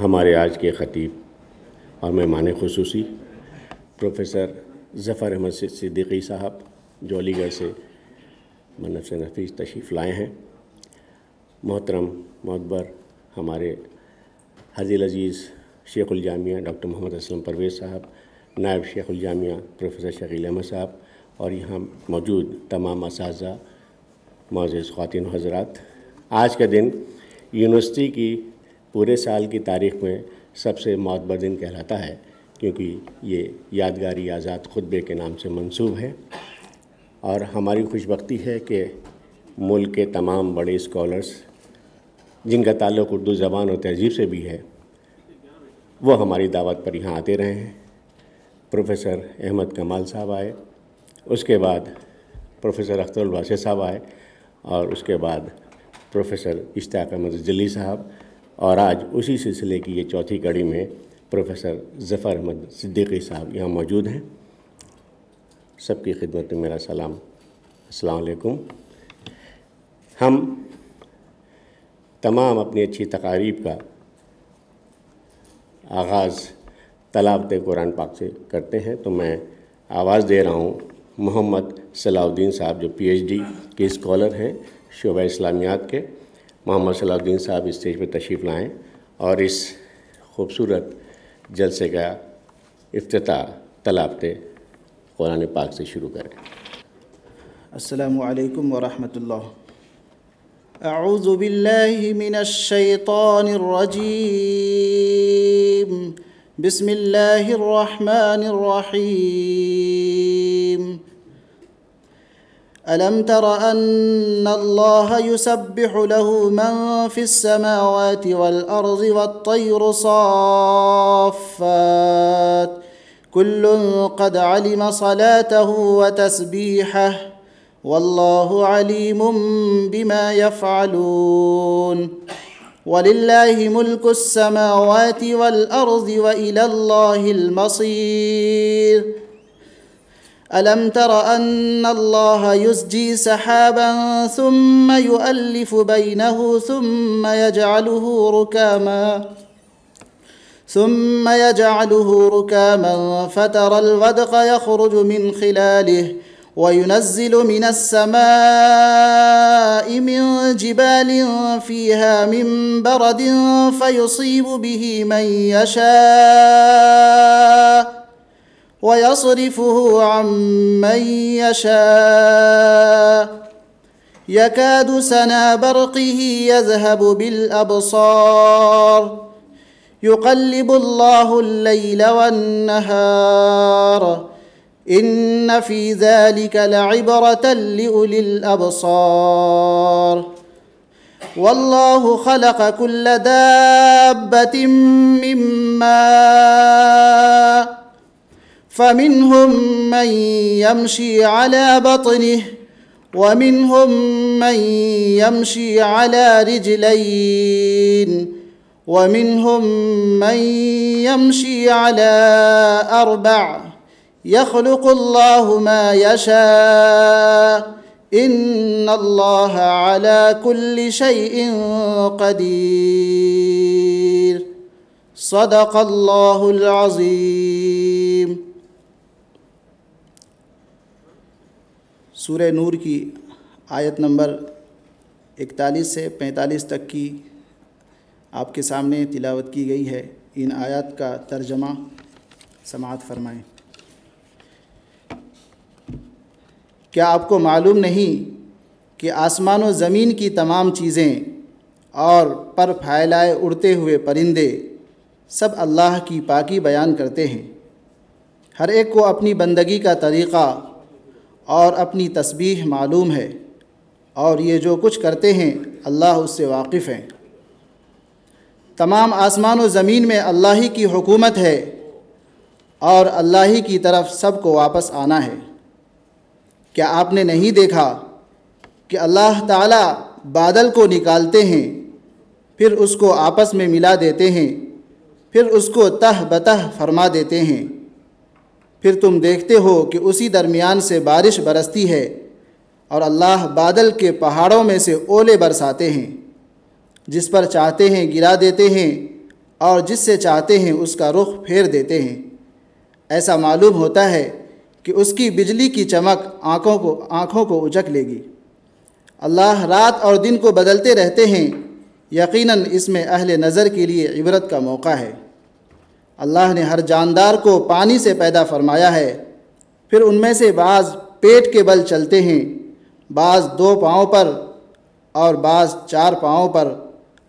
ہمارے آج کے خطیب اور مہمان خصوصی پروفیسر ظفر احمد صدیقی صاحب جو علی گڑھ سے بنفس نفیس تشریف لائے ہیں، محترم معتبر ہمارے حاضر عزیز شیخ الجامعہ ڈاکٹر محمد اسلم پرویز صاحب، نائب شیخ الجامعہ پروفیسر شکیل احمد صاحب، اور یہاں موجود تمام اساتذہ، معزز خواتین و حضرات، آج کا دن یونیورسٹی کی پورے سال کی تاریخ میں سب سے معتبر دن کہلاتا ہے، کیونکہ یہ یادگاری آزاد خطبے کے نام سے منسوب ہے، اور ہماری خوش بختی ہے کہ ملک کے تمام بڑے اسکالرس جن کا تعلق اردو زبان اور تہذیب سے بھی ہے، وہ ہماری دعوت پر یہاں آتے رہے ہیں۔ پروفیسر احمد کمال صاحب آئے، اس کے بعد پروفیسر اختر الباسط صاحب آئے، اور اس کے بعد پروفیسر اشتیاق احمد جلی صاحب، اور آج اسی سلسلے کی یہ چوتھی کڑی میں پروفیسر ظفر احمد صدیقی صاحب یہاں موجود ہیں۔ سب کی خدمت میں میرا سلام، السلام علیکم۔ ہم تمام اپنی اچھی تقاریب کا آغاز تلاوت قرآن پاک سے کرتے ہیں، تو میں آواز دے رہا ہوں محمد صلاح الدین صاحب، جو پی ایچ ڈی کے اسکالر ہیں شعبہ اسلامیات کے۔ محمد صلاح الدین صاحب اسٹیج پہ تشریف لائیں اور اس خوبصورت جلسے کا افتتاح تلاوت قرآن پاک سے شروع کریں۔ السلام علیکم ورحمۃ اللہ۔ اعوذ باللہ من الشیطان الرجیم، بسم اللہ الرحمن الرحیم۔ ألم تر أن الله يسبح له من في السماوات والأرض والطير صافات كل قد علم صلاته وتسبيحه والله عليم بما يفعلون ولله ملك السماوات والأرض وإلى الله المصير ألم تر أن الله يزجي سحابا ثم يؤلف بينه ثم يجعله ركاما فترى الودق يخرج من خلاله وينزل من السماء من جبال فيها من برد فيصيب به من يشاء ويصرفه عن من يشاء يكاد سنا برقه يذهب بالأبصار يقلب الله الليل والنهار إن في ذلك لعبرة لأولي الأبصار والله خلق كل دابة من ماء فمنهم من يمشي على بطنه ومنهم من يمشي على رجلين ومنهم من يمشي على أربع يخلق الله ما يشاء إن الله على كل شيء قدير صدق الله العظيم۔ سورہ نور کی آیت نمبر 41 سے 45 تک کی آپ کے سامنے تلاوت کی گئی ہے۔ ان آیات کا ترجمہ سماعت فرمائیں۔ کیا آپ کو معلوم نہیں کہ آسمان و زمین کی تمام چیزیں اور پر پھیلائے اڑتے ہوئے پرندے سب اللہ کی پاکی بیان کرتے ہیں؟ ہر ایک کو اپنی بندگی کا طریقہ اور اپنی تسبیح معلوم ہے، اور یہ جو کچھ کرتے ہیں اللہ اس سے واقف ہیں۔ تمام آسمان و زمین میں اللہ ہی کی حکومت ہے، اور اللہ ہی کی طرف سب کو واپس آنا ہے۔ کیا آپ نے نہیں دیکھا کہ اللہ تعالیٰ بادل کو نکالتے ہیں، پھر اس کو آپس میں ملا دیتے ہیں، پھر اس کو تہ بتہ فرما دیتے ہیں، پھر تم دیکھتے ہو کہ اسی درمیان سے بارش برستی ہے، اور اللہ بادل کے پہاڑوں میں سے اولے برساتے ہیں، جس پر چاہتے ہیں گرا دیتے ہیں اور جس سے چاہتے ہیں اس کا رخ پھیر دیتے ہیں۔ ایسا معلوم ہوتا ہے کہ اس کی بجلی کی چمک آنکھوں کو اجک لے گی۔ اللہ رات اور دن کو بدلتے رہتے ہیں، یقیناً اس میں اہل نظر کے لیے عبرت کا موقع ہے۔ اللہ نے ہر جاندار کو پانی سے پیدا فرمایا ہے، پھر ان میں سے بعض پیٹ کے بل چلتے ہیں، بعض 2 پاؤں پر اور بعض 4 پاؤں پر۔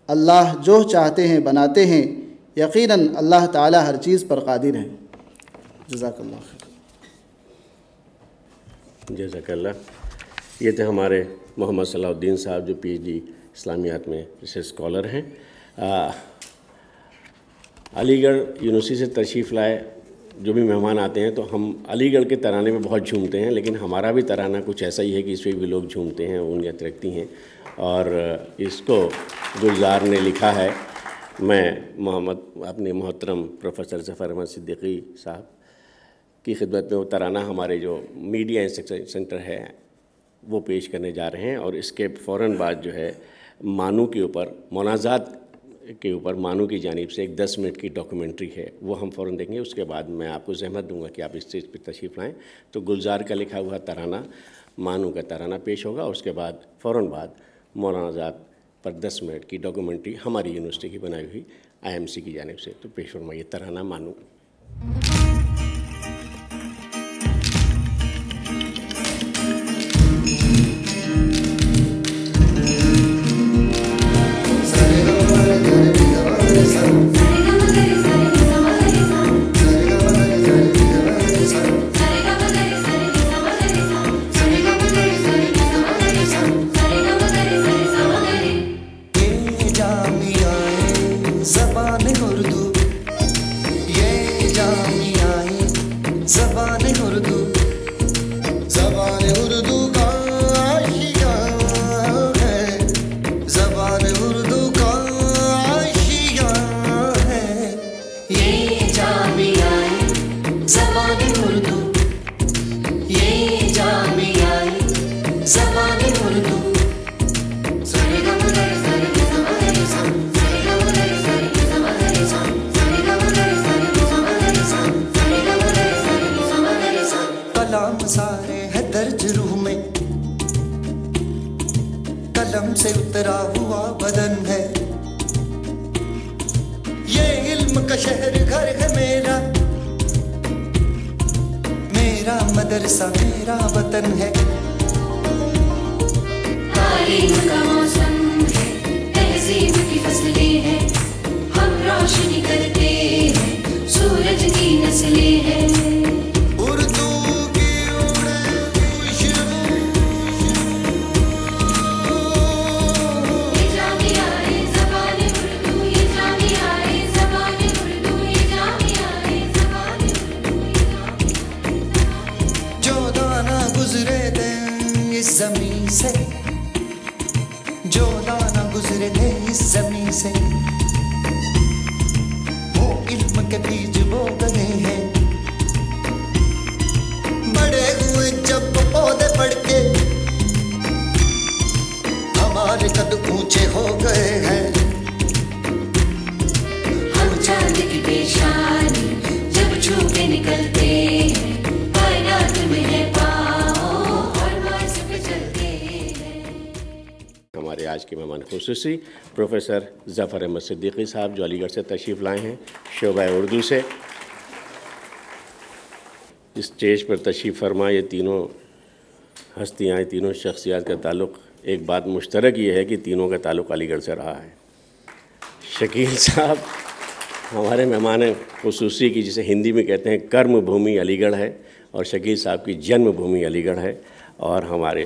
اللہ جو چاہتے ہیں بناتے ہیں، یقیناً اللہ تعالی ہر چیز پر قادر ہے۔ جزاک اللہ خیر۔ جزاک اللہ۔ یہ تھے ہمارے محمد صلاح الدین صاحب، جو پی ایچ ڈی اسلامیات میں ریسرچ اسکالر ہیں۔ علی گڑھ یونیورسٹی سے تشریف لائے جو بھی مہمان آتے ہیں تو ہم علی گڑھ کے ترانے میں بہت جھومتے ہیں، لیکن ہمارا بھی ترانہ کچھ ایسا ہی ہے کہ اس پہ بھی لوگ جھومتے ہیں، انگلیاں رکھتی ہیں، اور اس کو گلزار نے لکھا ہے۔ میں اپنے محترم پروفیسر ظفر احمد صدیقی صاحب کی خدمت میں وہ ترانہ ہمارے جو میڈیا سینٹر ہے وہ پیش کرنے جا رہے ہیں، اور اس کے فوراً بعد جو ہے مانو کے اوپر، منازعات کے اوپر مانو کی جانب سے ایک 10 منٹ کی ڈاکیومنٹری ہے، وہ ہم فوراً دیکھیں گے۔ اس کے بعد میں آپ کو زحمت دوں گا کہ آپ اس اسٹیج پہ تشریف لائیں، تو گلزار کا لکھا ہوا ترانہ، مانو کا ترانہ پیش ہوگا، اور اس کے بعد فوراً بعد منازعات پر 10 منٹ کی ڈاکیومنٹری ہماری یونیورسٹی کی بنائی ہوئی IMC کی جانب سے۔ تو پیش فرمائیے ترانہ مانو۔ سارے ہے درج روح میں، قلم سے اترا ہوا بدن ہے، یہ علم کا شہر گھر ہے میرا، میرا مدرسہ میرا وطن ہے، تعلیم کا موسم ہے، تہذیب کی فصلیں ہیں، ہم روشنی کرتے ہیں، سورج کی نسلیں ہیں، زمین سے جو دانا گزرے تھے اس زمین سے، وہ علم کے بیج بو گئے ہیں، بڑے ہوئے جب پودے بڑھ کے ہمارے قد اونچے ہو گئے ہیں، ہم چاند کی پیشانی جب چھو کے نکلتے ہیں، کائنات میں ہے ہمارے آج کے مہمان خصوصی پروفیسر ظفر احمد صدیقی صاحب، جو علی گڑھ سے تشریف لائے ہیں شعبہ اردو سے۔ اس اسٹیج پر تشریف فرما یہ تینوں ہستیاں، تینوں شخصیات کا تعلق، ایک بات مشترک یہ ہے کہ تینوں کا تعلق علی گڑھ سے رہا ہے۔ شکیل صاحب ہمارے مہمان خصوصی کی جسے ہندی میں کہتے ہیں کرم بھومی علی گڑھ ہے، اور شکیل صاحب کی جنم بھومی علی گڑھ ہے، اور ہمارے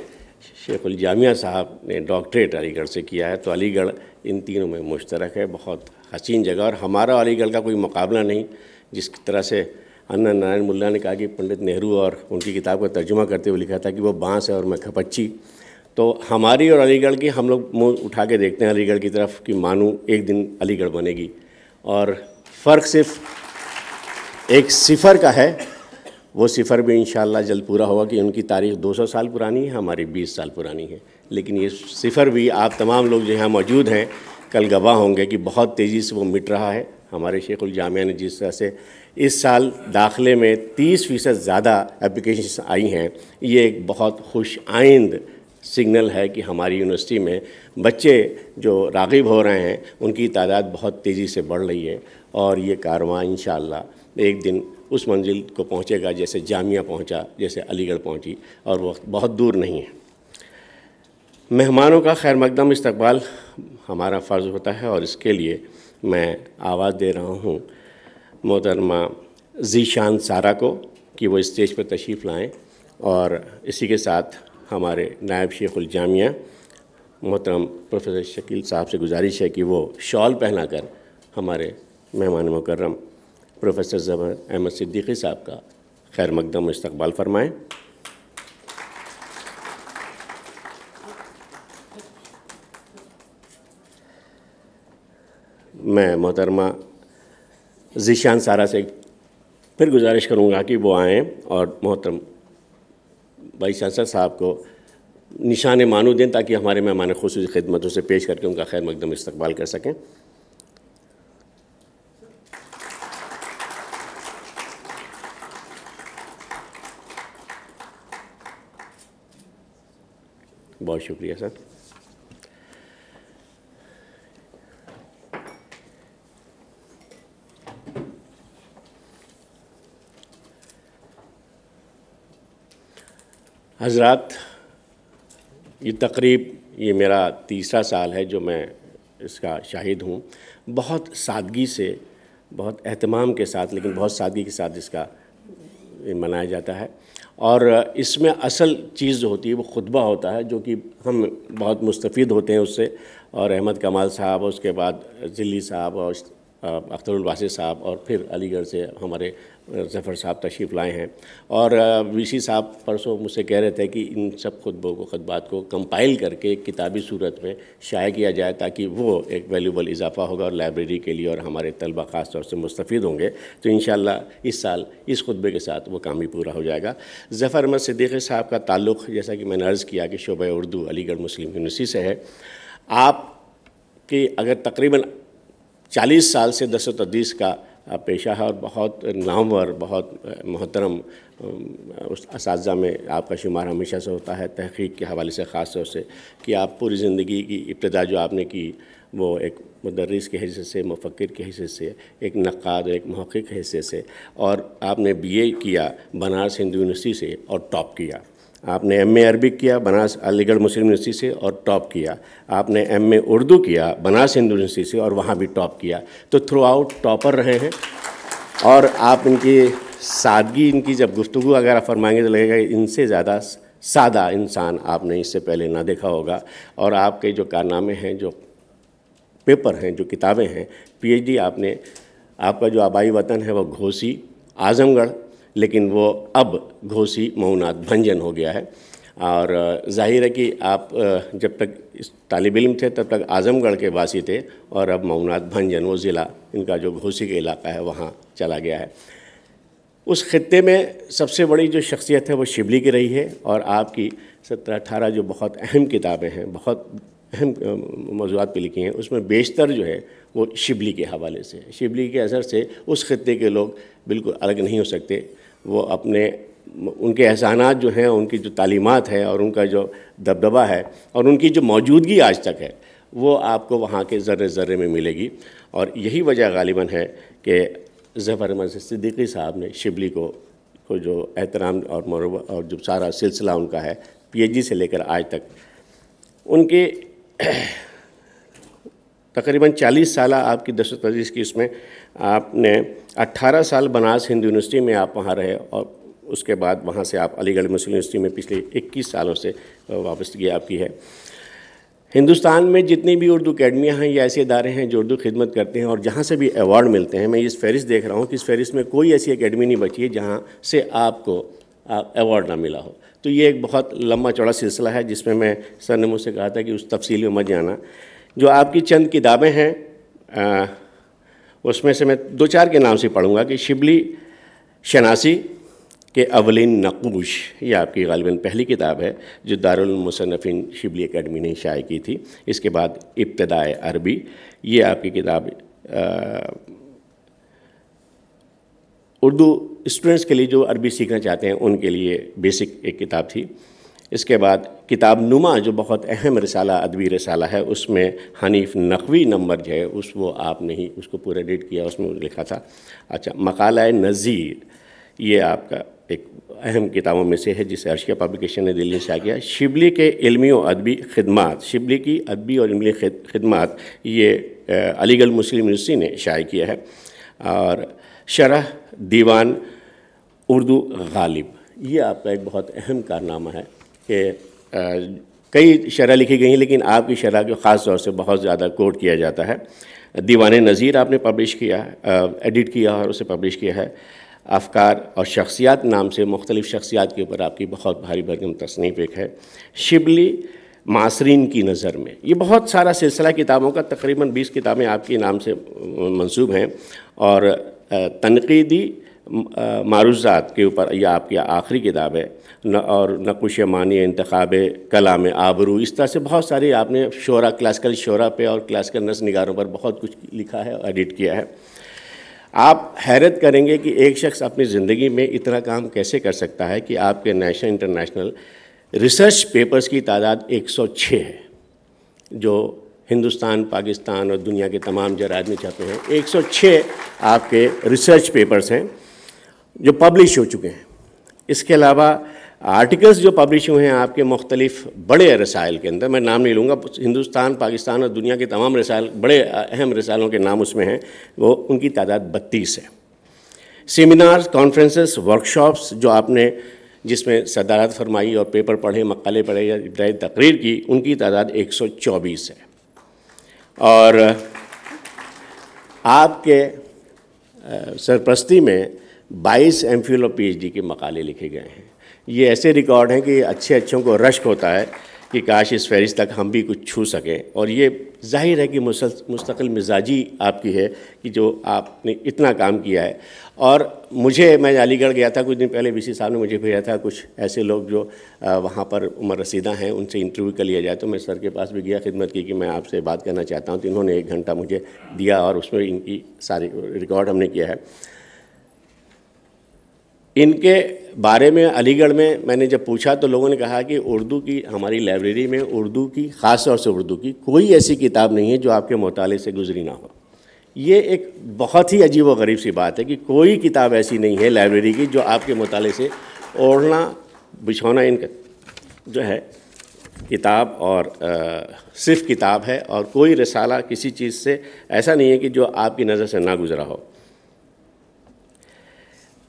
شیخ الجامعہ صاحب نے ڈاکٹریٹ علی گڑھ سے کیا ہے، تو علی گڑھ ان تینوں میں مشترک ہے، بہت حسین جگہ، اور ہمارا علی گڑھ کا کوئی مقابلہ نہیں۔ جس طرح سے انا نارائن ملا نے کہا کہ پنڈت نہرو اور ان کی کتاب کا ترجمہ کرتے ہوئے لکھا تھا کہ وہ بانس ہے اور میں کھپچی، تو ہماری اور علی گڑھ کی ہم لوگ منہ اٹھا کے دیکھتے ہیں علی گڑھ کی طرف کہ مانو ایک دن علی گڑھ بنے گی، اور فرق صرف ایک صفر کا ہے، وہ صفر بھی انشاءاللہ جلد پورا ہوگا کہ ان کی تاریخ 200 سال پرانی ہے، ہماری 20 سال پرانی ہے، لیکن یہ صفر بھی آپ تمام لوگ جو یہاں موجود ہیں کل گواہ ہوں گے کہ بہت تیزی سے وہ مٹ رہا ہے۔ ہمارے شیخ الجامعہ نے جس طرح سے اس سال داخلے میں 30% زیادہ اپلیکیشنز آئی ہیں، یہ ایک بہت خوش آئند سگنل ہے کہ ہماری یونیورسٹی میں بچے جو راغب ہو رہے ہیں ان کی تعداد بہت تیزی سے بڑھ رہی ہے، اور یہ کارواں انشاءاللہ ایک دن اس منزل کو پہنچے گا جیسے جامعہ پہنچا، جیسے علی گڑھ پہنچی، اور وہ بہت دور نہیں ہے۔ مہمانوں کا خیر مقدم استقبال ہمارا فرض ہوتا ہے، اور اس کے لیے میں آواز دے رہا ہوں محترمہ ذیشان سارہ کو کہ وہ اسٹیج پر تشریف لائیں، اور اسی کے ساتھ ہمارے نائب شیخ الجامعہ محترم پروفیسر شکیل صاحب سے گزارش ہے کہ وہ شال پہنا کر ہمارے مہمان مکرم پروفیسر ظفر احمد صدیقی صاحب کا خیر مقدم استقبال فرمائیں۔ میں محترمہ ذیشان سارہ سے پھر گزارش کروں گا کہ وہ آئیں اور محترم وائس چانسلر صاحب کو نشان مانو دیں تاکہ ہمارے مہمان خصوصی خدمتوں سے پیش کر کے ان کا خیر مقدم استقبال کر سکیں۔ بہت شکریہ سر۔ حضرات، یہ تقریب یہ میرا تیسرا سال ہے جو میں اس کا شاہد ہوں۔ بہت سادگی سے، بہت اہتمام کے ساتھ، لیکن بہت سادگی کے ساتھ اس کا منایا جاتا ہے، اور اس میں اصل چیز جو ہوتی ہے وہ خطبہ ہوتا ہے، جو کہ ہم بہت مستفید ہوتے ہیں اس سے، اور احمد کمال صاحب، اس کے بعد ذلی صاحب اور اختر الباسط صاحب، اور پھر علی گڑھ سے ہمارے ظفر صاحب تشریف لائے ہیں، اور وی سی صاحب پرسوں مجھ سے کہہ رہے تھے کہ ان سب خطبات کو کمپائل کر کے ایک کتابی صورت میں شائع کیا جائے تاکہ وہ ایک ویلیوبل اضافہ ہوگا اور لائبریری کے لیے اور ہمارے طلبہ خاص طور سے مستفید ہوں گے۔ تو انشاءاللہ اس سال اس خطبے کے ساتھ وہ کام بھی پورا ہو جائے گا۔ ظفر احمد صدیقی صاحب کا تعلق، جیسا کہ میں نے عرض کیا، کہ شعبہ اردو علی گڑھ مسلم یونیورسٹی سے ہے۔ آپ کی اگر تقریباً 40 سال سے درس و تدریس کا پیشہ ہے، اور بہت نامور، بہت محترم اساتذہ میں آپ کا شمار ہمیشہ سے ہوتا ہے، تحقیق کے حوالے سے خاص طور سے، کہ آپ پوری زندگی کی ابتدا جو آپ نے کی وہ ایک مدرس کے حیثیت سے، مفکر کے حیثیت سے، ایک نقاد اور ایک محقق کے حیثیت سے، اور آپ نے بی اے کیا بنارس ہندو یونیورسٹی سے اور ٹاپ کیا۔ آپ نے ایم اے عربک کیا بنارس علی گڑھ مسلم یونیورسٹی سے اور ٹاپ کیا۔ آپ نے ایم اے اردو کیا بنارس ہندو یونیورسٹی سے اور وہاں بھی ٹاپ کیا۔ تو تھرو آؤٹ ٹاپر رہے ہیں، اور آپ ان کی سادگی، ان کی جب گفتگو اگر آپ فرمائیں گے تو لگے گا کہ ان سے زیادہ سادہ انسان آپ نے اس سے پہلے نہ دیکھا ہوگا، اور آپ کے جو کارنامے ہیں، جو پیپر ہیں، جو کتابیں ہیں، پی ایچ ڈی آپ کا جو آبائی وطن ہے وہ گھوسی اعظم گڑھ، لیکن وہ اب گھوسی مئونات بھنجن ہو گیا ہے، اور ظاہر ہے کہ آپ جب تک طالب علم تھے تب تک اعظم گڑھ کے واسی تھے، اور اب مئونات بھنجن وہ ضلع ان کا جو گھوسی کا علاقہ ہے وہاں چلا گیا ہے۔ اس خطے میں سب سے بڑی جو شخصیت ہے وہ شبلی کی رہی ہے، اور آپ کی 17-18 جو بہت اہم کتابیں ہیں، بہت اہم موضوعات پہ لکھی ہیں، اس میں بیشتر جو ہے وہ شبلی کے حوالے سے۔ شبلی کے اثر سے اس خطے کے لوگ بالکل الگ نہیں ہو سکتے۔ وہ ان کے احسانات جو ہیں، ان کی جو تعلیمات ہے، اور ان کا جو دبدبہ ہے، اور ان کی جو موجودگی آج تک ہے، وہ آپ کو وہاں کے ذرے ذرے میں ملے گی، اور یہی وجہ غالباً ہے کہ ظفر احمد صدیقی صاحب نے شبلی کو جو احترام اور جو سارا سلسلہ ان کا ہے پی ایچ ڈی سے لے کر آج تک، ان کے تقریباً 40 سالہ آپ کی درس و تدریس کی، اس میں آپ نے 18 سال بنارس ہندو یونیورسٹی میں آپ وہاں رہے، اور اس کے بعد وہاں سے آپ علی گڑھ مسلم یونیورسٹی میں پچھلے 21 سالوں سے وابستگی آپ کی ہے۔ ہندوستان میں جتنی بھی اردو اکیڈمیاں ہیں یا ایسے ادارے ہیں جو اردو خدمت کرتے ہیں، اور جہاں سے بھی ایوارڈ ملتے ہیں، میں اس فہرست دیکھ رہا ہوں کہ اس فہرست میں کوئی ایسی اکیڈمی نہیں بچی ہے جہاں سے آپ کو ایوارڈ نہ ملا ہو۔ تو یہ ایک بہت لمبا چوڑا سلسلہ ہے جس میں سر نے مجھ سے کہا تھا کہ اس تفصیل میں مت جانا۔ جو آپ کی چند کتابیں ہیں اس میں سے میں 2-4 کے نام سے پڑھوں گا کہ شبلی شناسی کے اولین نقوش، یہ آپ کی غالباً پہلی کتاب ہے جو دارالمصنفین شبلی اکیڈمی نے شائع کی تھی۔ اس کے بعد ابتدائے عربی، یہ آپ کی کتاب اردو اسٹوڈنٹس کے لیے جو عربی سیکھنا چاہتے ہیں ان کے لیے بیسک ایک کتاب تھی. اس کے بعد کتاب نما جو بہت اہم رسالہ ادبی رسالہ ہے، اس میں حنیف نقوی نمبر جو ہے وہ آپ نے ہی اس کو پورا ایڈٹ کیا، اس میں لکھا تھا. اچھا، مقالہ نظیر یہ آپ کا ایک اہم کتابوں میں سے ہے جسے عرشیہ پبلیکیشن نے دلی سے آ گیا. شبلی کے علمی و ادبی خدمات، شبلی کی ادبی اور علمی خدمات یہ علی گڑھ مسلم یونیورسٹی نے شائع کیا ہے. اور شرح دیوان اردو غالب یہ آپ کا ایک بہت اہم کارنامہ ہے کہ کئی شرح لکھی گئی ہیں لیکن آپ کی شرح کو خاص طور سے بہت زیادہ کوٹ کیا جاتا ہے. دیوان نظیر آپ نے پبلش کیا، ایڈٹ کیا اور اسے پبلش کیا ہے. افکار اور شخصیات نام سے مختلف شخصیات کے اوپر آپ کی بہت بھاری بھرکم تصنیف ایک ہے. شبلی معاصرین کی نظر میں، یہ بہت سارا سلسلہ کتابوں کا تقریباً 20 کتابیں آپ کے نام سے منسوب ہیں. اور تنقیدی معروضات کے اوپر یہ آپ کی آخری کتاب ہے. اور نقوش معنی، انتخاب کلام آبرو، اس طرح سے بہت ساری آپ نے شعرا، کلاسیکل شعرا پہ اور کلاسیکل نثر نگاروں پر بہت کچھ لکھا ہے اور ایڈٹ کیا ہے. آپ حیرت کریں گے کہ ایک شخص اپنی زندگی میں اتنا کام کیسے کر سکتا ہے کہ آپ کے نیشنل انٹرنیشنل ریسرچ پیپرز کی تعداد 106 ہے جو ہندوستان، پاکستان اور دنیا کے تمام جرائد میں چھپے ہیں. 106 آپ کے ریسرچ پیپرز ہیں جو پبلش ہو چکے ہیں. اس کے علاوہ آرٹیکلز جو پبلش ہوئے ہیں آپ کے مختلف بڑے رسائل کے اندر، میں نام نہیں لوں گا، ہندوستان، پاکستان اور دنیا کے تمام رسائل، بڑے اہم رسالوں کے نام اس میں ہیں، وہ ان کی تعداد 32 ہے. سیمینارز، کانفرنسز، ورکشاپس جو آپ نے جس میں صدارت فرمائی اور پیپر پڑھے، مقالے پڑھے یا ابتدائی تقریر کی، ان کی تعداد 124 ہے. اور آپ کے سرپرستی میں 22 ایم فل اور پی ایچ ڈی کے مقالے لکھے گئے ہیں. یہ ایسے ریکارڈ ہیں کہ اچھوں کو رشک ہوتا ہے کہ کاش اس فہرست تک ہم بھی کچھ چھو سکیں. اور یہ ظاہر ہے کہ مستقل مزاجی آپ کی ہے کہ جو آپ نے اتنا کام کیا ہے. اور میں علی گڑھ گیا تھا کچھ دن پہلے، وی سی صاحب نے مجھے بھیجا تھا کچھ ایسے لوگ جو وہاں پر عمر رسیدہ ہیں، ان سے انٹرویو کر لیا جائے. تو میں سر کے پاس بھی گیا، خدمت کی کہ میں آپ سے بات کرنا چاہتا ہوں. تو انہوں نے 1 گھنٹہ مجھے دیا اور اس میں ان کی ساری ریکارڈ ہم نے کیا ہے. ان کے بارے میں علی گڑھ میں نے جب پوچھا تو لوگوں نے کہا کہ اردو کی ہماری لائبریری میں اردو کی، خاص طور سے اردو کی کوئی ایسی کتاب نہیں ہے جو آپ کے مطالعے سے گزری نہ ہو. یہ ایک بہت ہی عجیب و غریب سی بات ہے کہ کوئی کتاب ایسی نہیں ہے لائبریری کی جو آپ کے مطالعے سے، اوڑھنا بچھونا ان کا جو ہے کتاب اور صرف کتاب ہے، اور کوئی رسالہ کسی چیز سے ایسا نہیں ہے کہ جو آپ کی نظر سے نہ گزرا ہو.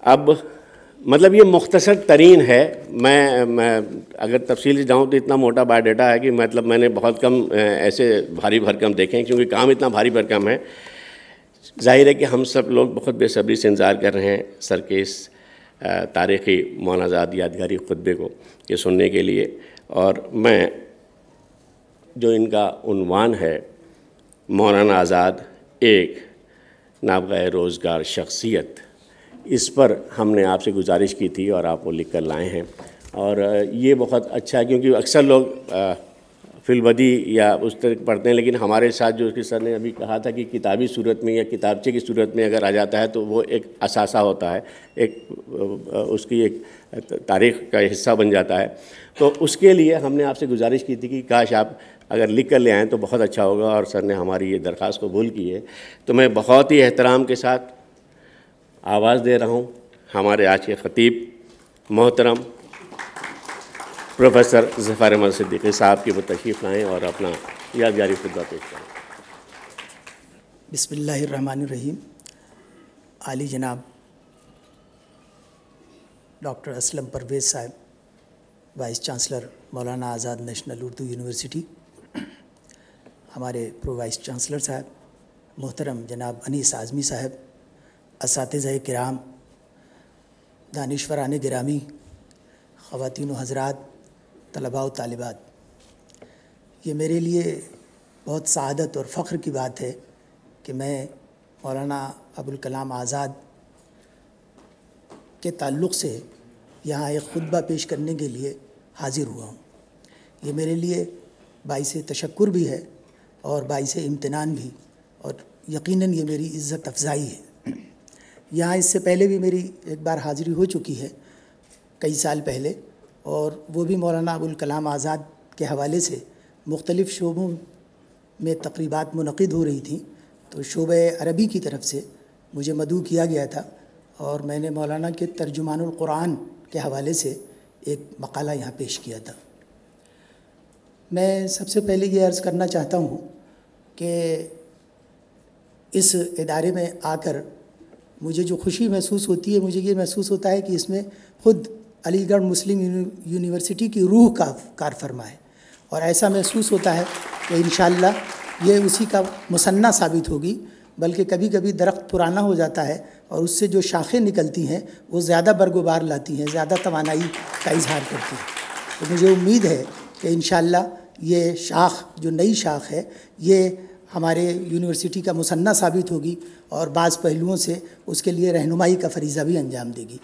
اب مطلب یہ مختصر ترین ہے. میں اگر تفصیل سے جاؤں تو اتنا موٹا بایو ڈیٹا ہے کہ مطلب میں نے بہت کم ایسے بھاری بھرکم دیکھے ہیں، کیونکہ کام اتنا بھاری بھرکم ہے. ظاہر ہے کہ ہم سب لوگ بہت بے صبری سے انتظار کر رہے ہیں سر کے اس تاریخی مولانا آزاد یادگاری خطبے کو یہ سننے کے لیے. اور میں جو ان کا عنوان ہے مولانا آزاد ایک نابغہ روزگار شخصیت، اس پر ہم نے آپ سے گزارش کی تھی اور آپ وہ لکھ کر لائے ہیں. اور یہ بہت اچھا ہے کیونکہ اکثر لوگ فی البدی یا اس طرح پڑھتے ہیں، لیکن ہمارے ساتھ جو اس کے سر نے ابھی کہا تھا کہ کتابی صورت میں یا کتابچے کی صورت میں اگر آ جاتا ہے تو وہ ایک اثاثہ ہوتا ہے، ایک اس کی ایک تاریخ کا حصہ بن جاتا ہے. تو اس کے لیے ہم نے آپ سے گزارش کی تھی کہ کاش آپ اگر لکھ کر لے آئیں تو بہت اچھا ہوگا، اور سر نے ہماری یہ درخواست قبول کی ہے. تو میں بہت ہی احترام کے ساتھ آواز دے رہا ہوں ہمارے آج کے خطیب محترم پروفیسر ظفر احمد صدیقی صاحب کی وہ تشریف لائیں اور اپنا یادگاری خطبہ پیش کریں. بسم اللہ الرحمن الرحیم. عالی جناب ڈاکٹر اسلم پرویز صاحب، vice chancellor Maulana Azad national Urdu university, ہمارے پرو وائس چانسلر صاحب محترم جناب انیس اعظمی صاحب، اساتذہ کرام، دانشوران گرامی، خواتین و حضرات، طلباء و طالبات، یہ میرے لیے بہت سعادت اور فخر کی بات ہے کہ میں مولانا ابوالکلام آزاد کے تعلق سے یہاں ایک خطبہ پیش کرنے کے لیے حاضر ہوا ہوں. یہ میرے لیے باعث تشکر بھی ہے اور باعث امتنان بھی، اور یقیناً یہ میری عزت افزائی ہے. یہاں اس سے پہلے بھی میری ایک بار حاضری ہو چکی ہے کئی سال پہلے، اور وہ بھی مولانا ابوالکلام آزاد کے حوالے سے مختلف شعبوں میں تقریبات منعقد ہو رہی تھیں، تو شعبہ عربی کی طرف سے مجھے مدعو کیا گیا تھا اور میں نے مولانا کے ترجمان القرآن کے حوالے سے ایک مقالہ یہاں پیش کیا تھا۔ میں سب سے پہلے یہ عرض کرنا چاہتا ہوں کہ اس ادارے میں آ کر مجھے جو خوشی محسوس ہوتی ہے، مجھے یہ محسوس ہوتا ہے کہ اس میں خود علی گڑھ مسلم یونیورسٹی کی روح کا کار فرما ہے، اور ایسا محسوس ہوتا ہے کہ انشاءاللہ یہ اسی کا مثنیٰ ثابت ہوگی، بلکہ کبھی کبھی درخت پرانا ہو جاتا ہے اور اس سے جو شاخیں نکلتی ہیں وہ زیادہ برگ و بار لاتی ہیں، زیادہ توانائی کا اظہار کرتی ہیں۔ تو مجھے امید ہے کہ انشاءاللہ یہ شاخ جو نئی شاخ ہے یہ ہمارے یونیورسٹی کا مثنیٰ ثابت ہوگی اور بعض پہلوؤں سے اس کے لیے رہنمائی کا فریضہ بھی انجام دے گی۔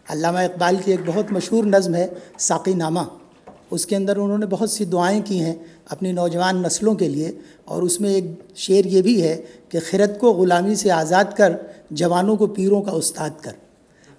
علامہ اقبال کی ایک بہت مشہور نظم ہے ساقی نامہ، اس کے اندر انہوں نے بہت سی دعائیں کی ہیں اپنی نوجوان نسلوں کے لیے، اور اس میں ایک شعر یہ بھی ہے کہ خرد کو غلامی سے آزاد کر، جوانوں کو پیروں کا استاد کر۔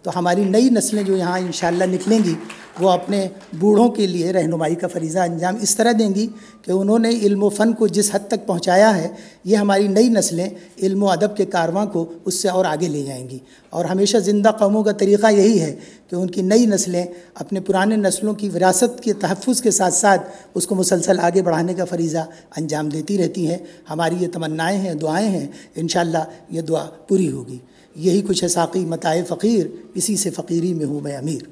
تو ہماری نئی نسلیں جو یہاں انشاءاللہ نکلیں گی وہ اپنے بوڑھوں کے لیے رہنمائی کا فریضہ انجام اس طرح دیں گی کہ انہوں نے علم و فن کو جس حد تک پہنچایا ہے، یہ ہماری نئی نسلیں علم و ادب کے کارواں کو اس سے اور آگے لے جائیں گی۔ اور ہمیشہ زندہ قوموں کا طریقہ یہی ہے کہ ان کی نئی نسلیں اپنے پرانے نسلوں کی وراثت کے تحفظ کے ساتھ ساتھ اس کو مسلسل آگے بڑھانے کا فریضہ انجام دیتی رہتی ہیں۔ ہماری یہ تمنائیں ہیں، دعائیں ہیں، انشاءاللہ یہ دعا پوری ہوگی۔ یہی کچھ ہے ساقی متاع فقیر، اسی سے فقیری میں ہوں میں امیر۔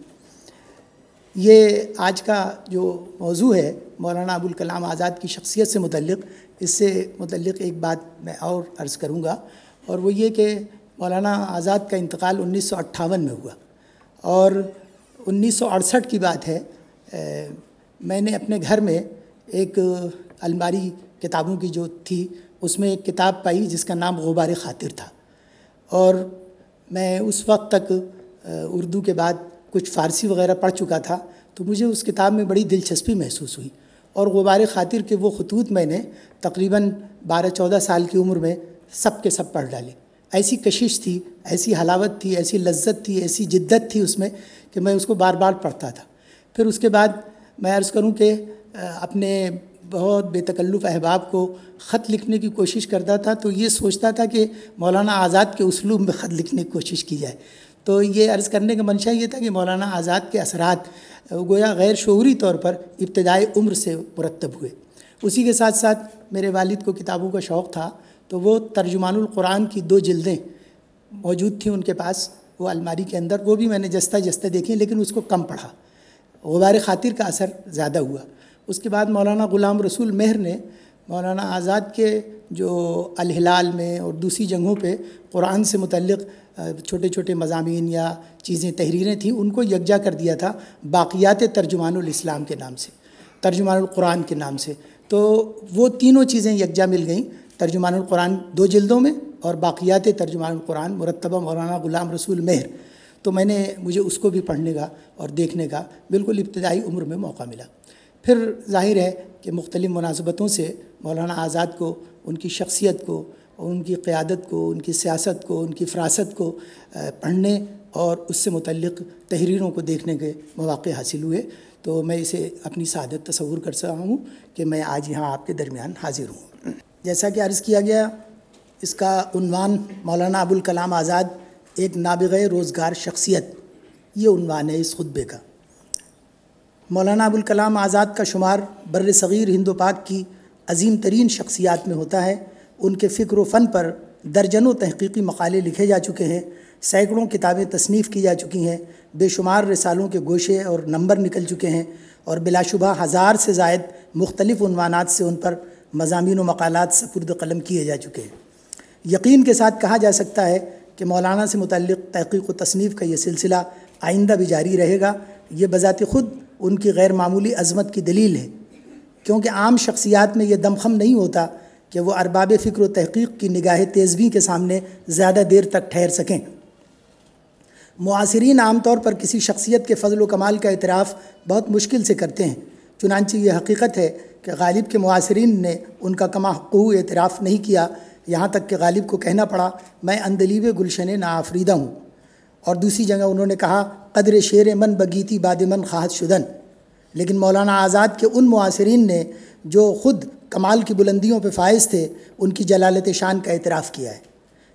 یہ آج کا جو موضوع ہے مولانا ابوالکلام آزاد کی شخصیت سے متعلق، اس سے متعلق ایک بات میں اور عرض کروں گا، اور وہ یہ کہ مولانا آزاد کا انتقال 1958 میں ہوا، اور 1968 کی بات ہے۔ میں نے اپنے گھر میں ایک الماری کتابوں کی جو تھی اس میں ایک کتاب پائی جس کا نام غبار خاطر تھا، اور میں اس وقت تک اردو کے بعد کچھ فارسی وغیرہ پڑھ چکا تھا، تو مجھے اس کتاب میں بڑی دلچسپی محسوس ہوئی، اور غبار خاطر کے وہ خطوط میں نے تقریباً 12-14 سال کی عمر میں سب کے سب پڑھ ڈالے۔ ایسی کشش تھی، ایسی حلاوت تھی، ایسی لذت تھی، ایسی جدت تھی اس میں کہ میں اس کو بار بار پڑھتا تھا۔ پھر اس کے بعد میں عرض کروں کہ اپنے بہت بے تکلف احباب کو خط لکھنے کی کوشش کرتا تھا، تو یہ سوچتا تھا کہ مولانا آزاد کے اسلوب میں خط لکھنے کی کوشش کی جائے۔ تو یہ عرض کرنے کا منشا یہ تھا کہ مولانا آزاد کے اثرات گویا غیر شعوری طور پر ابتدائی عمر سے مرتب ہوئے۔ اسی کے ساتھ ساتھ میرے والد کو کتابوں کا شوق تھا، تو وہ ترجمان القرآن کی 2 جلدیں موجود تھیں ان کے پاس، وہ الماری کے اندر، وہ بھی میں نے جستہ جستہ دیکھی لیکن اس کو کم پڑھا۔ غبار خاطر کا اثر زیادہ ہوا۔ اس کے بعد مولانا غلام رسول مہر نے مولانا آزاد کے جو الہلال میں اور دوسری جگہوں پہ قرآن سے متعلق چھوٹے چھوٹے مضامین یا چیزیں تحریریں تھیں، ان کو یکجا کر دیا تھا باقیات ترجمان الاسلام کے نام سے، ترجمان القرآن کے نام سے۔ تو وہ تینوں چیزیں یکجا مل گئیں، ترجمان القرآن 2 جلدوں میں اور باقیات ترجمان القرآن مرتبہ مولانا غلام رسول مہر۔ تو مجھے اس کو بھی پڑھنے کا اور دیکھنے کا بالکل ابتدائی عمر میں موقع ملا۔ پھر ظاہر ہے کہ مختلف مناسبتوں سے مولانا آزاد کو، ان کی شخصیت کو، ان کی قیادت کو، ان کی سیاست کو، ان کی فراست کو پڑھنے اور اس سے متعلق تحریروں کو دیکھنے کے مواقع حاصل ہوئے۔ تو میں اسے اپنی سعادت تصور کر سکتا ہوں کہ میں آج یہاں آپ کے درمیان حاضر ہوں۔ جیسا کہ عرض کیا گیا، اس کا عنوان مولانا ابوالکلام آزاد ایک نابغہ روزگار شخصیت، یہ عنوان ہے اس خطبے کا۔ مولانا ابوالکلام آزاد کا شمار بر صغیر ہند و پاک کی عظیم ترین شخصیات میں ہوتا ہے۔ ان کے فکر و فن پر درجنوں تحقیقی مقالے لکھے جا چکے ہیں، سینکڑوں کتابیں تصنیف کی جا چکی ہیں، بے شمار رسالوں کے گوشے اور نمبر نکل چکے ہیں، اور بلا شبہ 1000 سے زائد مختلف عنوانات سے ان پر مضامین و مقالات سپرد قلم کیے جا چکے ہیں۔ یقین کے ساتھ کہا جا سکتا ہے کہ مولانا سے متعلق تحقیق و تصنیف کا یہ سلسلہ آئندہ بھی جاری رہے گا۔ یہ بذات خود ان کی غیر معمولی عظمت کی دلیل ہے، کیونکہ عام شخصیات میں یہ دمخم نہیں ہوتا کہ وہ ارباب فکر و تحقیق کی نگاہ تیزبی کے سامنے زیادہ دیر تک ٹھہر سکیں۔ معاصرین عام طور پر کسی شخصیت کے فضل و کمال کا اعتراف بہت مشکل سے کرتے ہیں، چنانچہ یہ حقیقت ہے کہ غالب کے معاصرین نے ان کا کما حقہ اعتراف نہیں کیا، یہاں تک کہ غالب کو کہنا پڑا، میں عندلیب گلشن ناآفریدہ ہوں۔ اور دوسری جگہ انہوں نے کہا قدر شیر من بگیتی باد من خواہد شدن۔ لیکن مولانا آزاد کے ان معاصرین نے جو خود کمال کی بلندیوں پہ فائز تھے ان کی جلالت شان کا اعتراف کیا ہے۔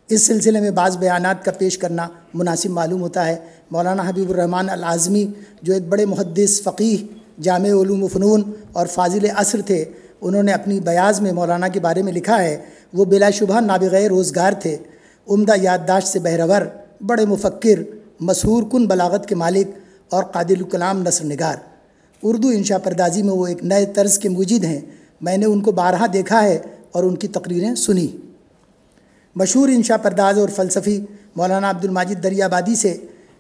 اس سلسلے میں بعض بیانات کا پیش کرنا مناسب معلوم ہوتا ہے۔ مولانا حبیب الرحمن العازمی جو ایک بڑے محدث، فقیہ، جامع علوم و فنون اور فاضل عصر تھے، انہوں نے اپنی بیاض میں مولانا کے بارے میں لکھا ہے وہ بلا شبہ نابغہ روزگار تھے، عمدہ یادداشت سے بہرور، بڑے مفکر، مسحور کن بلاغت کے مالک اور قادر الکلام نثر نگار۔ اردو انشاء پردازی میں وہ ایک نئے طرز کے موجد ہیں۔ میں نے ان کو بارہا دیکھا ہے اور ان کی تقریریں سنی۔ مشہور انشاء پرداز اور فلسفی مولانا عبد الماجد دریابادی سے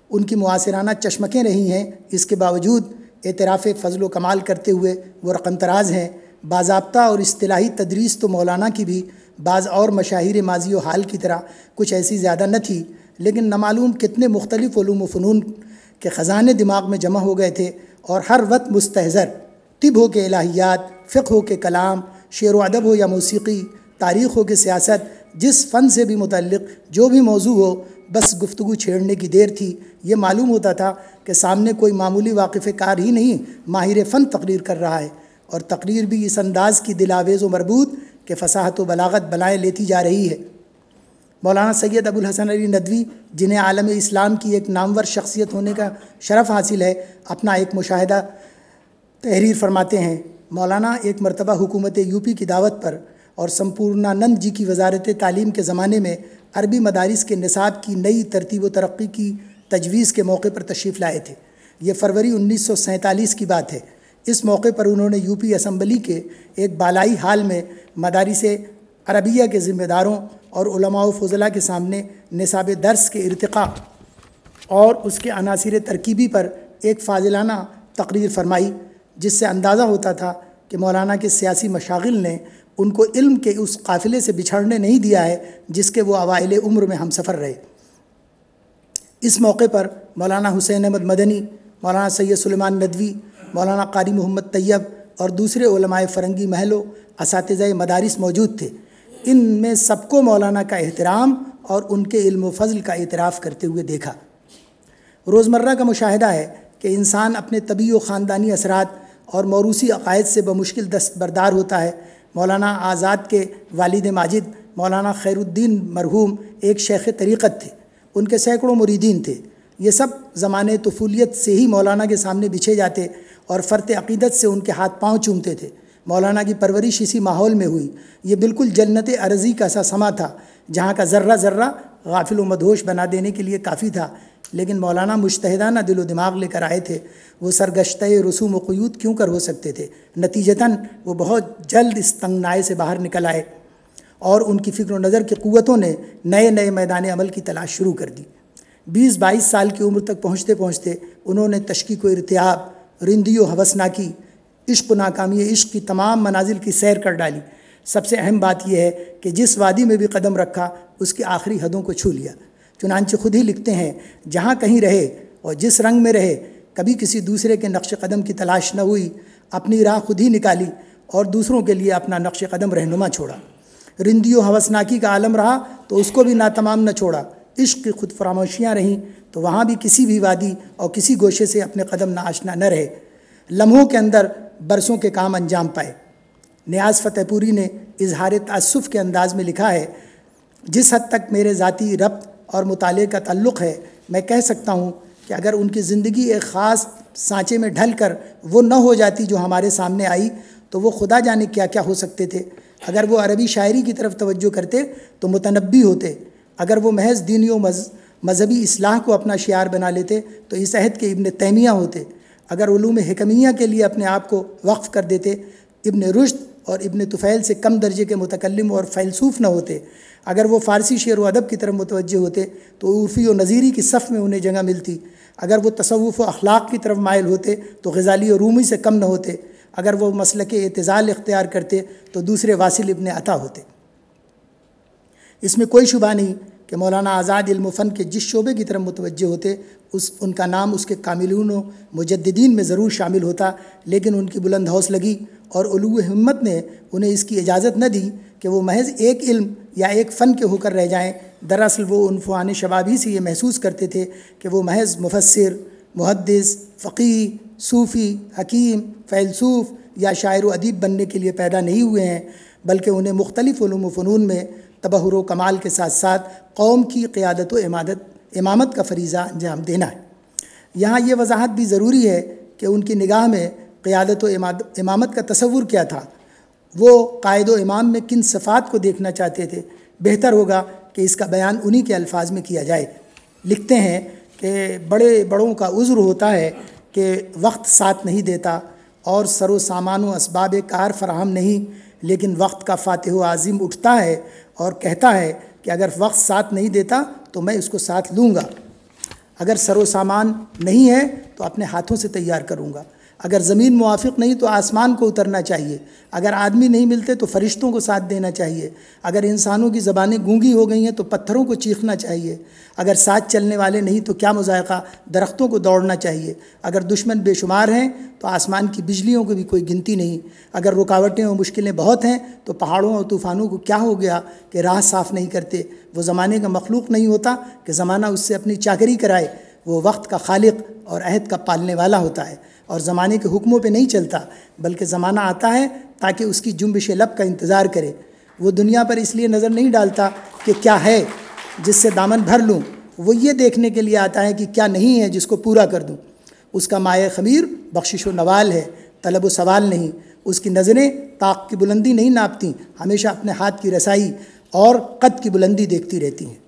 ان کی معاصرانہ چشمکیں رہی ہیں، اس کے باوجود اعتراف فضل و کمال کرتے ہوئے وہ رقم طراز ہیں۔ باضابطہ اور اصطلاحی تدریس تو مولانا کی بھی بعض اور مشاہیر ماضی و حال کی طرح کچھ ایسی زیادہ نہ تھی، لیکن نامعلوم کتنے مختلف علوم و فنون کے خزانے دماغ میں جمع ہو گئے تھے اور ہر وقت مستحضر، طب ہو کہ الہیات، فقہ ہو کہ کلام، شعر و ادب ہو یا موسیقی، تاریخ ہو کہ سیاست، جس فن سے بھی متعلق جو بھی موضوع ہو بس گفتگو چھیڑنے کی دیر تھی۔ یہ معلوم ہوتا تھا کہ سامنے کوئی معمولی واقف کار ہی نہیں، ماہر فن تقریر کر رہا ہے، اور تقریر بھی اس انداز کی دلاویز و مربوط کہ فصاحت و بلاغت بلائیں لیتی جا رہی ہے۔ مولانا سید ابو الحسن علی ندوی، جنہیں عالم اسلام کی ایک نامور شخصیت ہونے کا شرف حاصل ہے، اپنا ایک مشاہدہ تحریر فرماتے ہیں۔ مولانا ایک مرتبہ حکومت یو پی کی دعوت پر اور سمپورنانند جی کی وزارت تعلیم کے زمانے میں عربی مدارس کے نصاب کی نئی ترتیب و ترقی کی تجویز کے موقع پر تشریف لائے تھے۔ یہ فروری 1947 کی بات ہے۔ اس موقع پر انہوں نے یو پی اسمبلی کے ایک بالائی ہال میں مدارس عربیہ کے ذمہ داروں اور علماء و فضلاء کے سامنے نصاب درس کے ارتقاء اور اس کے عناصر ترکیبی پر ایک فاضلانہ تقریر فرمائی، جس سے اندازہ ہوتا تھا کہ مولانا کے سیاسی مشاغل نے ان کو علم کے اس قافلے سے بچھڑنے نہیں دیا ہے جس کے وہ اوائل عمر میں ہم سفر رہے۔ اس موقع پر مولانا حسین احمد مدنی، مولانا سید سلیمان ندوی، مولانا قاری محمد طیب اور دوسرے علماء فرنگی محلوں اساتذہ مدارس موجود تھے۔ ان میں سب کو مولانا کا احترام اور ان کے علم و فضل کا اعتراف کرتے ہوئے دیکھا۔ روزمرہ کا مشاہدہ ہے کہ انسان اپنے طبعی و خاندانی اثرات اور موروثی عقائد سے بمشکل دستبردار ہوتا ہے۔ مولانا آزاد کے والد ماجد مولانا خیر الدین مرحوم ایک شیخ طریقت تھے، ان کے سینکڑوں مریدین تھے۔ یہ سب زمانے طفولیت سے ہی مولانا کے سامنے بچھے جاتے اور فرط عقیدت سے ان کے ہاتھ پاؤں چومتے تھے۔ مولانا کی پرورش اسی ماحول میں ہوئی۔ یہ بالکل جنت ارضی کا سا سما تھا جہاں کا ذرہ ذرہ غافل و مدہوش بنا دینے کے لیے کافی تھا، لیکن مولانا مجتہدانہ دل و دماغ لے کر آئے تھے۔ وہ سرگشتہ رسوم و قیود کیوں کر ہو سکتے تھے؟ نتیجتاً وہ بہت جلد اس تنگنائے سے باہر نکل آئے اور ان کی فکر و نظر کی قوتوں نے نئے نئے میدان عمل کی تلاش شروع کر دی۔ 20-22 سال کی عمر تک پہنچتے پہنچتے انہوں نے تشکیک و ارتیاب، رندی و ہوسناکی، عشق و ناکامی عشق کی تمام منازل کی سیر کر ڈالی۔ سب سے اہم بات یہ ہے کہ جس وادی میں بھی قدم رکھا اس کی آخری حدوں کو چھو لیا۔ چنانچہ خود ہی لکھتے ہیں، جہاں کہیں رہے اور جس رنگ میں رہے، کبھی کسی دوسرے کے نقش قدم کی تلاش نہ ہوئی، اپنی راہ خود ہی نکالی اور دوسروں کے لیے اپنا نقش قدم رہنما چھوڑا۔ رندی و ہوسناکی کا عالم رہا تو اس کو بھی ناتمام نہ چھوڑا۔ عشق کی خود فراموشیاں رہیں تو وہاں بھی کسی بھی وادی اور کسی گوشے سے اپنے قدم ناآشنا نہ رہے۔ لمحوں کے اندر برسوں کے کام انجام پائے۔ نیاز فتح پوری نے اظہار تأسف کے انداز میں لکھا ہے، جس حد تک میرے ذاتی ربط اور مطالعے کا تعلق ہے، میں کہہ سکتا ہوں کہ اگر ان کی زندگی ایک خاص سانچے میں ڈھل کر وہ نہ ہو جاتی جو ہمارے سامنے آئی تو وہ خدا جانے کیا کیا ہو سکتے تھے۔ اگر وہ عربی شاعری کی طرف توجہ کرتے تو متنبی ہوتے، اگر وہ محض دینی و مذہبی اصلاح کو اپنا شعار بنا لیتے تو اس عہد کے ابن تیمیہ ہوتے، اگر علوم حکمیہ کے لیے اپنے آپ کو وقف کر دیتے ابن رشد اور ابن طفیل سے کم درجے کے متکلم اور فیلسوف نہ ہوتے، اگر وہ فارسی شعر و ادب کی طرف متوجہ ہوتے تو عرفی و نظیری کی صف میں انہیں جگہ ملتی، اگر وہ تصوف و اخلاق کی طرف مائل ہوتے تو غزالی و رومی سے کم نہ ہوتے، اگر وہ مسلک اعتزال اختیار کرتے تو دوسرے واصل ابن عطا ہوتے۔ اس میں کوئی شبہ نہیں کہ مولانا آزاد علم و فن کے جس شعبے کی طرف متوجہ ہوتے ان کا نام اس کے کاملون و مجددین میں ضرور شامل ہوتا، لیکن ان کی بلند حوصلگی اور علو ہمت نے انہیں اس کی اجازت نہ دی کہ وہ محض ایک علم یا ایک فن کے ہو کر رہ جائیں، دراصل وہ عنفوان شبابی سے یہ محسوس کرتے تھے کہ وہ محض مفسر، محدث، فقیہ، صوفی، حکیم، فیلسوف یا شاعر و ادیب بننے کے لیے پیدا نہیں ہوئے ہیں، بلکہ انہیں مختلف علوم و فنون میں تبحر و کمال کے ساتھ ساتھ قوم کی قیادت و امامت کا فریضہ انجام دینا ہے۔ یہاں یہ وضاحت بھی ضروری ہے کہ ان کی نگاہ میں قیادت و امامت کا تصور کیا تھا، وہ قائد و امام میں کن صفات کو دیکھنا چاہتے تھے۔ بہتر ہوگا کہ اس کا بیان انہی کے الفاظ میں کیا جائے۔ لکھتے ہیں کہ بڑوں کا عذر ہوتا ہے کہ وقت ساتھ نہیں دیتا اور سر و سامان و اسباب کار فراہم نہیں، لیکن وقت کا فاتح و عظیم اٹھتا ہے اور کہتا ہے کہ اگر وقت ساتھ نہیں دیتا تو میں اس کو ساتھ لوں گا، اگر سر و سامان نہیں ہے تو اپنے ہاتھوں سے تیار کروں گا، اگر زمین موافق نہیں تو آسمان کو اترنا چاہیے، اگر آدمی نہیں ملتے تو فرشتوں کو ساتھ دینا چاہیے، اگر انسانوں کی زبانیں گونگی ہو گئی ہیں تو پتھروں کو چیخنا چاہیے، اگر ساتھ چلنے والے نہیں تو کیا مذائقہ درختوں کو دوڑنا چاہیے، اگر دشمن بے شمار ہیں تو آسمان کی بجلیوں کی بھی کوئی گنتی نہیں، اگر رکاوٹیں اور مشکلیں بہت ہیں تو پہاڑوں اور طوفانوں کو کیا ہو گیا کہ راہ صاف نہیں کرتے۔ وہ زمانے کا مخلوق نہیں ہوتا کہ زمانہ اس سے اپنی چاکری کرائے، وہ وقت کا خالق اور عہد کا پالنے والا ہوتا ہے اور زمانے کے حکموں پہ نہیں چلتا، بلکہ زمانہ آتا ہے تاکہ اس کی جنبش لب کا انتظار کرے۔ وہ دنیا پر اس لیے نظر نہیں ڈالتا کہ کیا ہے جس سے دامن بھر لوں، وہ یہ دیکھنے کے لیے آتا ہے کہ کیا نہیں ہے جس کو پورا کر دوں۔ اس کا مائع خمیر بخشش و نوال ہے، طلب و سوال نہیں۔ اس کی نظریں طاق کی بلندی نہیں ناپتیں، ہمیشہ اپنے ہاتھ کی رسائی اور قد کی بلندی دیکھتی رہتی ہیں۔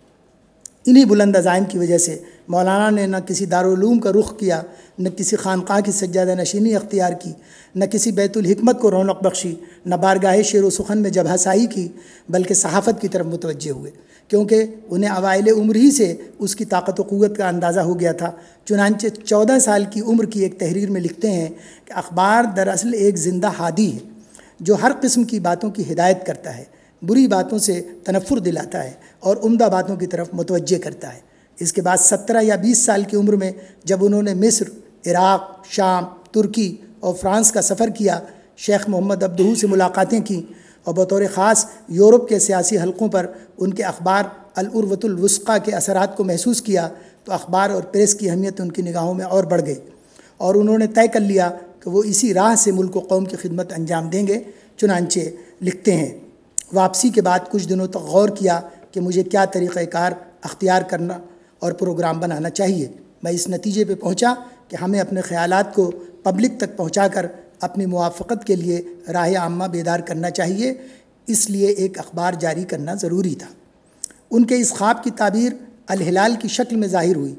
انہی بلند عزائم کی وجہ سے مولانا نے نہ کسی دارالعلوم کا رخ کیا، نہ کسی خانقاہ کی سجادہ نشینی اختیار کی، نہ کسی بیت الحکمت کو رونق بخشی، نہ بارگاہ شعر و سخن میں جبہہ سائی کی، بلکہ صحافت کی طرف متوجہ ہوئے، کیونکہ انہیں اوائل عمر ہی سے اس کی طاقت و قوت کا اندازہ ہو گیا تھا۔ چنانچہ 14 سال کی عمر کی ایک تحریر میں لکھتے ہیں کہ اخبار دراصل ایک زندہ ہادی ہے جو ہر قسم کی باتوں کی ہدایت کرتا ہے، بری باتوں سے تنفر دلاتا ہے اور عمدہ باتوں کی طرف متوجہ کرتا ہے۔ اس کے بعد 17 یا 20 سال کی عمر میں جب انہوں نے مصر، عراق، شام، ترکی اور فرانس کا سفر کیا، شیخ محمد عبدہو سے ملاقاتیں کیں اور بطور خاص یورپ کے سیاسی حلقوں پر ان کے اخبار العروۃ الوثقیٰ کے اثرات کو محسوس کیا، تو اخبار اور پریس کی اہمیت ان کی نگاہوں میں اور بڑھ گئی اور انہوں نے طے کر لیا کہ وہ اسی راہ سے ملک و قوم کی خدمت انجام دیں گے۔ چنانچہ لکھتے ہیں، واپسی کے بعد کچھ دنوں تک غور کیا کہ مجھے کیا طریقہ کار اختیار کرنا اور پروگرام بنانا چاہیے۔ میں اس نتیجے پہ پہنچا کہ ہمیں اپنے خیالات کو پبلک تک پہنچا کر اپنی موافقت کے لیے راہ عامہ بیدار کرنا چاہیے، اس لیے ایک اخبار جاری کرنا ضروری تھا۔ ان کے اس خواب کی تعبیر الہلال کی شکل میں ظاہر ہوئی۔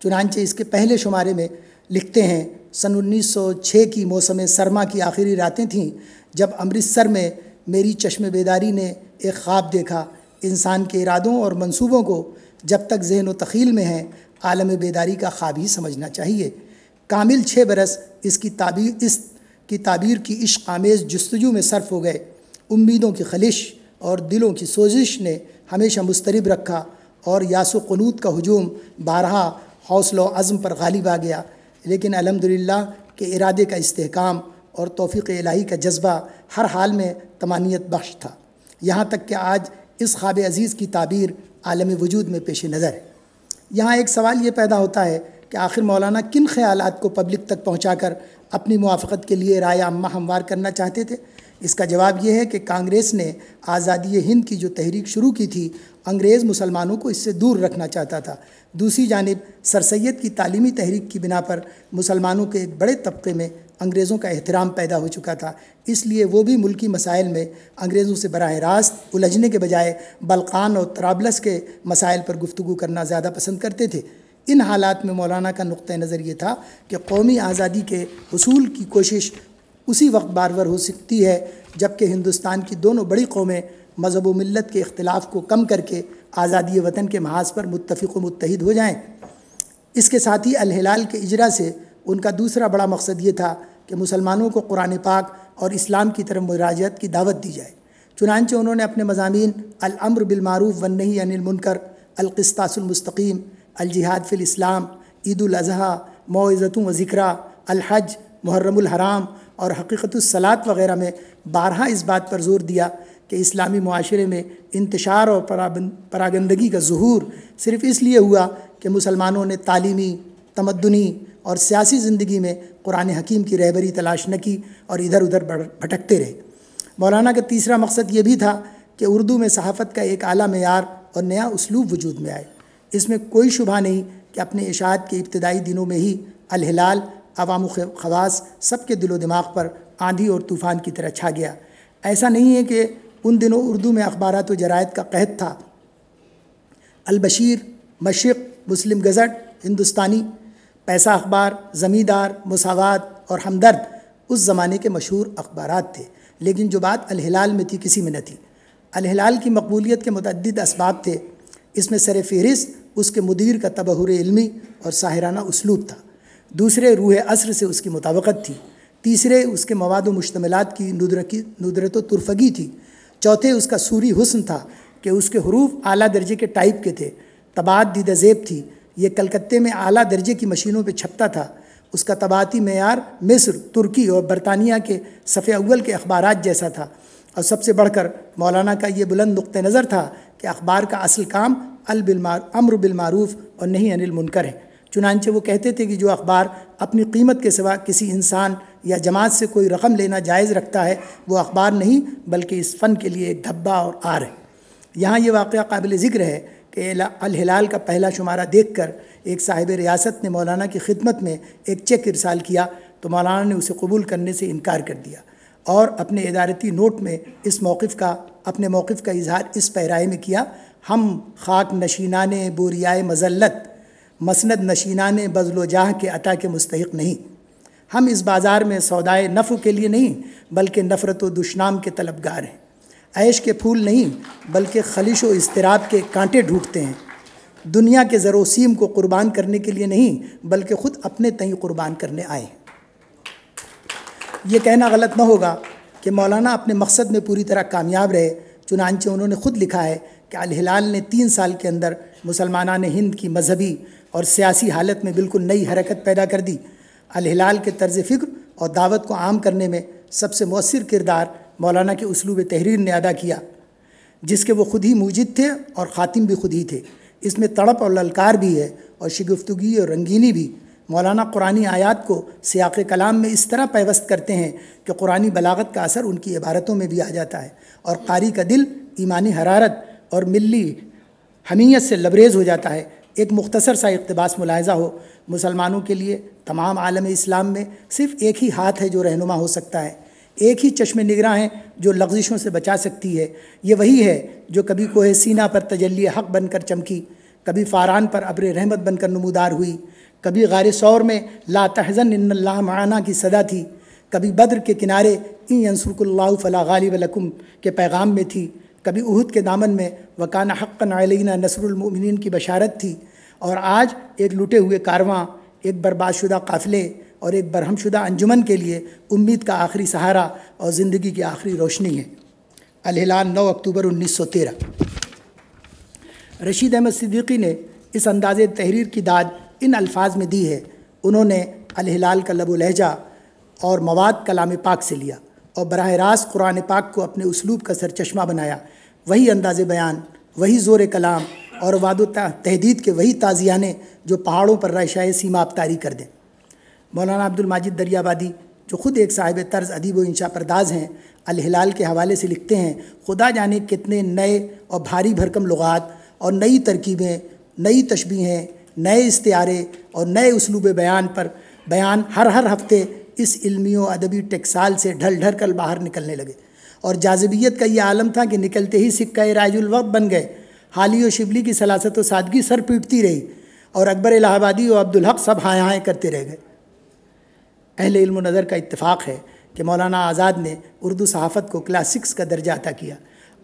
چنانچہ اس کے پہلے شمارے میں لکھتے ہیں، سن 1906 کی موسم سرما کی آخری راتیں تھیں جب امرتسر میں میری چشم بیداری نے ایک خواب دیکھا۔ انسان کے ارادوں اور منصوبوں کو جب تک ذہن و تخیل میں ہیں عالم بیداری کا خواب ہی سمجھنا چاہیے۔ کامل 6 برس اس کی تعبیر کی عشق آمیز جستجو میں صرف ہو گئے۔ امیدوں کی خلش اور دلوں کی سوزش نے ہمیشہ مضطرب رکھا اور یاس و قنوط کا ہجوم بارہا حوصلہ و عزم پر غالب آ گیا، لیکن الحمدللہ کہ ارادے کا استحکام اور توفیق الہی کا جذبہ ہر حال میں طمانینت بخش تھا، یہاں تک کہ آج اس خواب عزیز کی تعبیر عالم وجود میں پیش نظر ہے۔ یہاں ایک سوال یہ پیدا ہوتا ہے کہ آخر مولانا کن خیالات کو پبلک تک پہنچا کر اپنی موافقت کے لیے رائے عامہ ہموار کرنا چاہتے تھے؟ اس کا جواب یہ ہے کہ کانگریس نے آزادی ہند کی جو تحریک شروع کی تھی، انگریز مسلمانوں کو اس سے دور رکھنا چاہتا تھا۔ دوسری جانب سر سید کی تعلیمی تحریک کی بنا پر مسلمانوں کے ایک بڑے طبقے میں انگریزوں کا احترام پیدا ہو چکا تھا، اس لیے وہ بھی ملکی مسائل میں انگریزوں سے براہ راست الجھنے کے بجائے بلقان اور طرابلس کے مسائل پر گفتگو کرنا زیادہ پسند کرتے تھے۔ ان حالات میں مولانا کا نقطہ نظر یہ تھا کہ قومی آزادی کے حصول کی کوشش اسی وقت بارور ہو سکتی ہے جب کہ ہندوستان کی دونوں بڑی قومیں مذہب و ملت کے اختلاف کو کم کر کے آزادی وطن کے محاذ پر متفق و متحد ہو جائیں۔ اس کے ساتھ ہی الہلال کے اجرا سے ان کا دوسرا بڑا مقصد یہ تھا کہ مسلمانوں کو قرآن پاک اور اسلام کی طرف مراجعت کی دعوت دی جائے۔ چنانچہ انہوں نے اپنے مضامین الامر بالمعروف والنہی عن المنکر، القسطاس المستقیم، الجہاد فی الاسلام، عید الاضحیٰ، موعظۃ و ذکریٰ، الحج، محرم الحرام اور حقیقت الصلاۃ وغیرہ میں بارہا اس بات پر زور دیا کہ اسلامی معاشرے میں انتشار اور پراگندگی کا ظہور صرف اس لیے ہوا کہ مسلمانوں نے تعلیمی، تمدنی اور سیاسی زندگی میں قرآن حکیم کی رہبری تلاش نہ کی اور ادھر ادھر بھٹکتے رہے۔ مولانا کا تیسرا مقصد یہ بھی تھا کہ اردو میں صحافت کا ایک اعلیٰ معیار اور نیا اسلوب وجود میں آئے۔ اس میں کوئی شبہ نہیں کہ اپنے اشاعت کے ابتدائی دنوں میں ہی الہلال عوام و خواص سب کے دل و دماغ پر آندھی اور طوفان کی طرح چھا گیا۔ ایسا نہیں ہے کہ ان دنوں اردو میں اخبارات و جرائد کا قحط تھا۔ البشیر، مشرق، مسلم گزٹ، ہندوستانی، پیسہ اخبار، زمیندار، مساوات اور ہمدرد اس زمانے کے مشہور اخبارات تھے، لیکن جو بات الہلال میں تھی کسی میں نہ تھی۔ الہلال کی مقبولیت کے متعدد اسباب تھے۔ اس میں سر فہرست اس کے مدیر کا تبحر علمی اور ساحرانہ اسلوب تھا، دوسرے روح عصر سے اس کی مطابقت تھی، تیسرے اس کے مواد و مشتملات کی ندرت و ترفگی تھی، چوتھے اس کا سوری حسن تھا کہ اس کے حروف اعلیٰ درجے کے ٹائپ کے تھے، طباعت دیدہ زیب تھی، یہ کلکتے میں اعلیٰ درجے کی مشینوں پہ چھپتا تھا، اس کا طباعتی معیار مصر، ترکی اور برطانیہ کے صفحے اول کے اخبارات جیسا تھا، اور سب سے بڑھ کر مولانا کا یہ بلند نقطہ نظر تھا کہ اخبار کا اصل کام امر بالمعروف اور نہی عن المنکر ہے۔ چنانچہ وہ کہتے تھے کہ جو اخبار اپنی قیمت کے سوا کسی انسان یا جماعت سے کوئی رقم لینا جائز رکھتا ہے وہ اخبار نہیں بلکہ اس فن کے لیے ایک دھبا اور آر ہے۔ یہاں یہ واقعہ قابل ذکر ہے کہ الہلال کا پہلا شمارہ دیکھ کر ایک صاحب ریاست نے مولانا کی خدمت میں ایک چیک ارسال کیا تو مولانا نے اسے قبول کرنے سے انکار کر دیا اور اپنے ادارتی نوٹ میں اپنے موقف کا اظہار اس پیرائے میں کیا: ہم خاک نشینان بوریائے مذلت، مسند نشینان بذل و جاہ کے عطا کے مستحق نہیں۔ ہم اس بازار میں سودائے نفع کے لیے نہیں بلکہ نفرت و دشنام کے طلبگار ہیں، عیش کے پھول نہیں بلکہ خلش و اضطراب کے کانٹے ڈھونڈتے ہیں، دنیا کے زر و سیم کو قربان کرنے کے لیے نہیں بلکہ خود اپنے تئیں قربان کرنے آئے ہیں۔ یہ کہنا غلط نہ ہوگا کہ مولانا اپنے مقصد میں پوری طرح کامیاب رہے، چنانچہ انہوں نے خود لکھا ہے کہ الہلال نے 3 سال کے اندر مسلمانان ہند کی مذہبی اور سیاسی حالت میں بالکل نئی حرکت پیدا کر دی۔ الہلال کے طرز فکر اور دعوت کو عام کرنے میں سب سے مؤثر کردار مولانا کے اسلوب تحریر نے ادا کیا، جس کے وہ خود ہی موجد تھے اور خاتم بھی خود ہی تھے۔ اس میں تڑپ اور للکار بھی ہے اور شگفتگی اور رنگینی بھی۔ مولانا قرآنی آیات کو سیاق کلام میں اس طرح پیوست کرتے ہیں کہ قرآنی بلاغت کا اثر ان کی عبارتوں میں بھی آ جاتا ہے اور قاری کا دل ایمانی حرارت اور ملی حمیت سے لبریز ہو جاتا ہے۔ ایک مختصر سا اقتباس ملاحظہ ہو: مسلمانوں کے لیے تمام عالم اسلام میں صرف ایک ہی ہاتھ ہے جو رہنما ہو سکتا ہے، ایک ہی چشم نگراں ہے جو لغزشوں سے بچا سکتی ہے، یہ وہی ہے جو کبھی کوہ سینہ پر تجلی حق بن کر چمکی، کبھی فاران پر ابر رحمت بن کر نمودار ہوئی، کبھی غار ثور میں لا تحزن ان اللہ معنا کی صدا تھی، کبھی بدر کے کنارے ان ینصرک اللہ فلا غالب لکم کے پیغام میں تھی، کبھی احد کے دامن میں وکان حقا علینا نصر المؤمنین کی بشارت تھی، اور آج ایک لٹے ہوئے کارواں، ایک برباد شدہ قافلے اور ایک برہم شدہ انجمن کے لیے امید کا آخری سہارا اور زندگی کی آخری روشنی ہے۔ الہلال 9 اکتوبر 1913۔ رشید احمد صدیقی نے اس انداز تحریر کی داد ان الفاظ میں دی ہے: انہوں نے الہلال کا لب و لہجہ اور مواد کلام پاک سے لیا اور براہ راست قرآن پاک کو اپنے اسلوب کا سرچشمہ بنایا، وہی انداز بیان، وہی زور کلام اور وعد و تحدید کے وہی تازیانے جو پہاڑوں پر رائشۂ سیما ابتاری کر دیں۔ مولانا عبد الماجد دریابادی جو خود ایک صاحب طرز ادیب و انشا پرداز ہیں، الہلال کے حوالے سے لکھتے ہیں: خدا جانے کتنے نئے اور بھاری بھرکم لغات اور نئی ترکیبیں، نئی تشبیہیں، نئے استعارے اور نئے اسلوب بیان ہر ہفتے اس علمی و ادبی ٹکسال سے ڈھل کر باہر نکلنے لگے، اور جاذبیت کا یہ عالم تھا کہ نکلتے ہی سکہ رائج الوقت بن گئے۔ حالی و شبلی کی سلاست و سادگی سر پیٹتی رہی اور اکبر الہ آبادی و عبدالحق سب ہائیں ہائیں کرتے رہ گئے۔ اہل علم و نظر کا اتفاق ہے کہ مولانا آزاد نے اردو صحافت کو کلاس 6 کا درجہ عطا کیا۔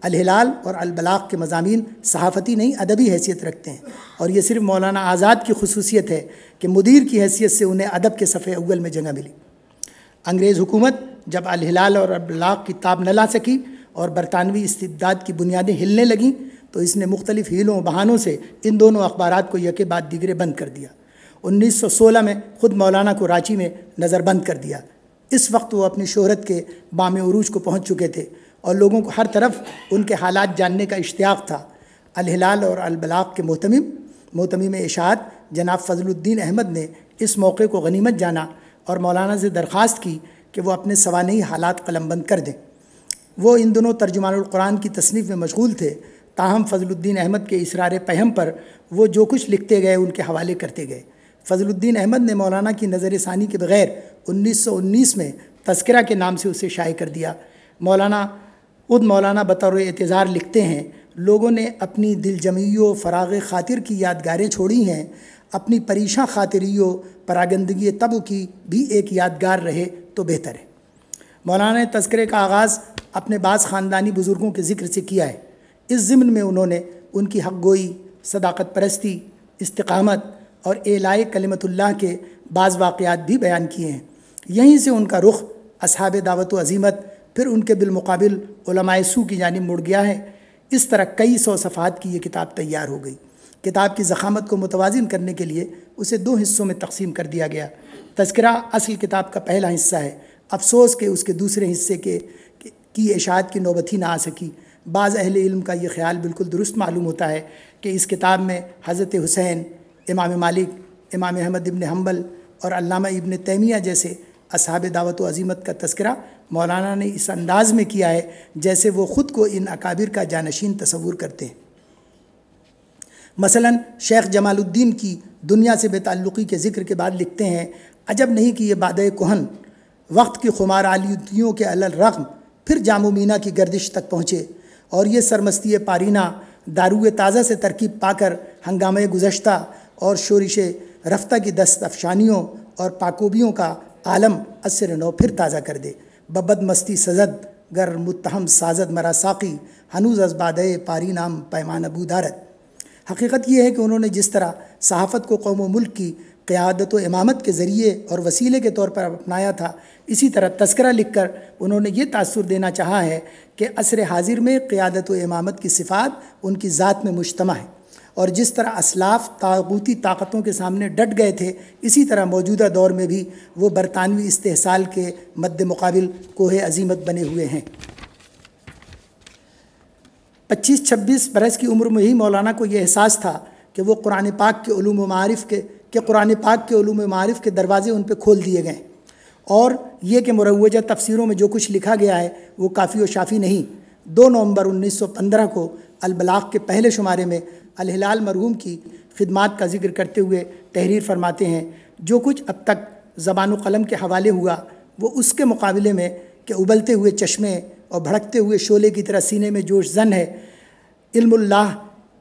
الہلال اور البلاغ کے مضامین صحافتی نہیں ادبی حیثیت رکھتے ہیں، اور یہ صرف مولانا آزاد کی خصوصیت ہے کہ مدیر کی حیثیت سے انہیں ادب کے صفحے اول میں جگہ ملی۔ انگریز حکومت جب الہلال اور البلاغ کی تاب نہ لا سکی اور برطانوی استبداد کی بنیادیں ہلنے لگیں تو اس نے مختلف ہیلوں و بہانوں سے ان دونوں اخبارات کو یکے بعد دیگرے بند کر دیا۔ 1916 میں خود مولانا کو رانچی میں نظر بند کر دیا۔ اس وقت وہ اپنی شہرت کے بام عروج کو پہنچ چکے تھے۔ اور لوگوں کو ہر طرف ان کے حالات جاننے کا اشتیاق تھا۔ الہلال اور البلاغ کے محتمم اشاعت جناب فضل الدین احمد نے اس موقع کو غنیمت جانا اور مولانا سے درخواست کی کہ وہ اپنے سوانحی حالات قلم بند کر دیں۔ وہ ان دنوں ترجمان القرآن کی تصنیف میں مشغول تھے، تاہم فضل الدین احمد کے اصرار پہم پر وہ جو کچھ لکھتے گئے ان کے حوالے کرتے گئے۔ فضل الدین احمد نے مولانا کی نظر ثانی کے بغیر 1919 میں تذکرہ کے نام سے اسے شائع کر دیا۔ مولانا بطور اعتذار لکھتے ہیں، لوگوں نے اپنی دل جمعی و فراغ خاطر کی یادگاریں چھوڑی ہیں، اپنی پریشاں خاطری و پراگندگی طبع کی بھی ایک یادگار رہے تو بہتر ہے۔ مولانا نے تذکرے کا آغاز اپنے بعض خاندانی بزرگوں کے ذکر سے کیا ہے۔ اس ضمن میں انہوں نے ان کی حق گوئی، صداقت پرستی، استقامت اور اعلاء کلمت اللہ کے بعض واقعات بھی بیان کیے ہیں۔ یہیں سے ان کا رخ اصحاب دعوت و عزیمت، پھر ان کے بالمقابل علماء سو کی جانب مڑ گیا ہے۔ اس طرح کئی سو صفحات کی یہ کتاب تیار ہو گئی۔ کتاب کی ضخامت کو متوازن کرنے کے لیے اسے 2 حصوں میں تقسیم کر دیا گیا۔ تذکرہ اصل کتاب کا پہلا حصہ ہے، افسوس کہ اس کے دوسرے حصے کی اشاعت کی نوبت ہی نہ آ سکی۔ بعض اہل علم کا یہ خیال بالکل درست معلوم ہوتا ہے کہ اس کتاب میں حضرت حسین، امام مالک، امام احمد ابن حنبل اور علامہ ابن تیمیہ جیسے اصحاب دعوت و عزیمت کا تذکرہ مولانا نے اس انداز میں کیا ہے جیسے وہ خود کو ان اکابر کا جانشین تصور کرتے ہیں۔ مثلا شیخ جمال الدین کی دنیا سے بے تعلقی کے ذکر کے بعد لکھتے ہیں، عجب نہیں کہ یہ بادۂ کہن وقت کی خمار آلیتیوں کے الرغم پھر جام و مینا کی گردش تک پہنچے، اور یہ سرمستی پارینہ داروئے تازہ سے ترکیب پا کر ہنگامہ گزشتہ اور شورش رفتہ کی دست افشانیوں اور پاکوبیوں کا عالم اثر نو پھر تازہ کر دے۔ ببد مستی سزد گر متہم سازد مرا ساقی، ہنوز از بادۂ پارینام پیمان بودارت۔ حقیقت یہ ہے کہ انہوں نے جس طرح صحافت کو قوم و ملک کی قیادت و امامت کے ذریعے اور وسیلے کے طور پر اپنایا تھا، اسی طرح تذکرہ لکھ کر انہوں نے یہ تاثر دینا چاہا ہے کہ عصر حاضر میں قیادت و امامت کی صفات ان کی ذات میں مجتمع ہے، اور جس طرح اسلاف طاغوتی طاقتوں کے سامنے ڈٹ گئے تھے، اسی طرح موجودہ دور میں بھی وہ برطانوی استحصال کے مد مقابل کوہ عظیمت بنے ہوئے ہیں۔ 25-26 برس کی عمر میں ہی مولانا کو یہ احساس تھا کہ وہ قرآن پاک کے علوم و معارف کے دروازے ان پہ کھول دیے گئے، اور یہ کہ مروجہ تفسیروں میں جو کچھ لکھا گیا ہے وہ کافی و شافی نہیں۔ 2 نومبر 1915 کو البلاغ کے پہلے شمارے میں الہلال مرحوم کی خدمات کا ذکر کرتے ہوئے تحریر فرماتے ہیں، جو کچھ اب تک زبان و قلم کے حوالے ہوا وہ اس کے مقابلے میں کہ ابلتے ہوئے چشمے اور بھڑکتے ہوئے شعلے کی طرح سینے میں جوش زن ہے، علم اللہ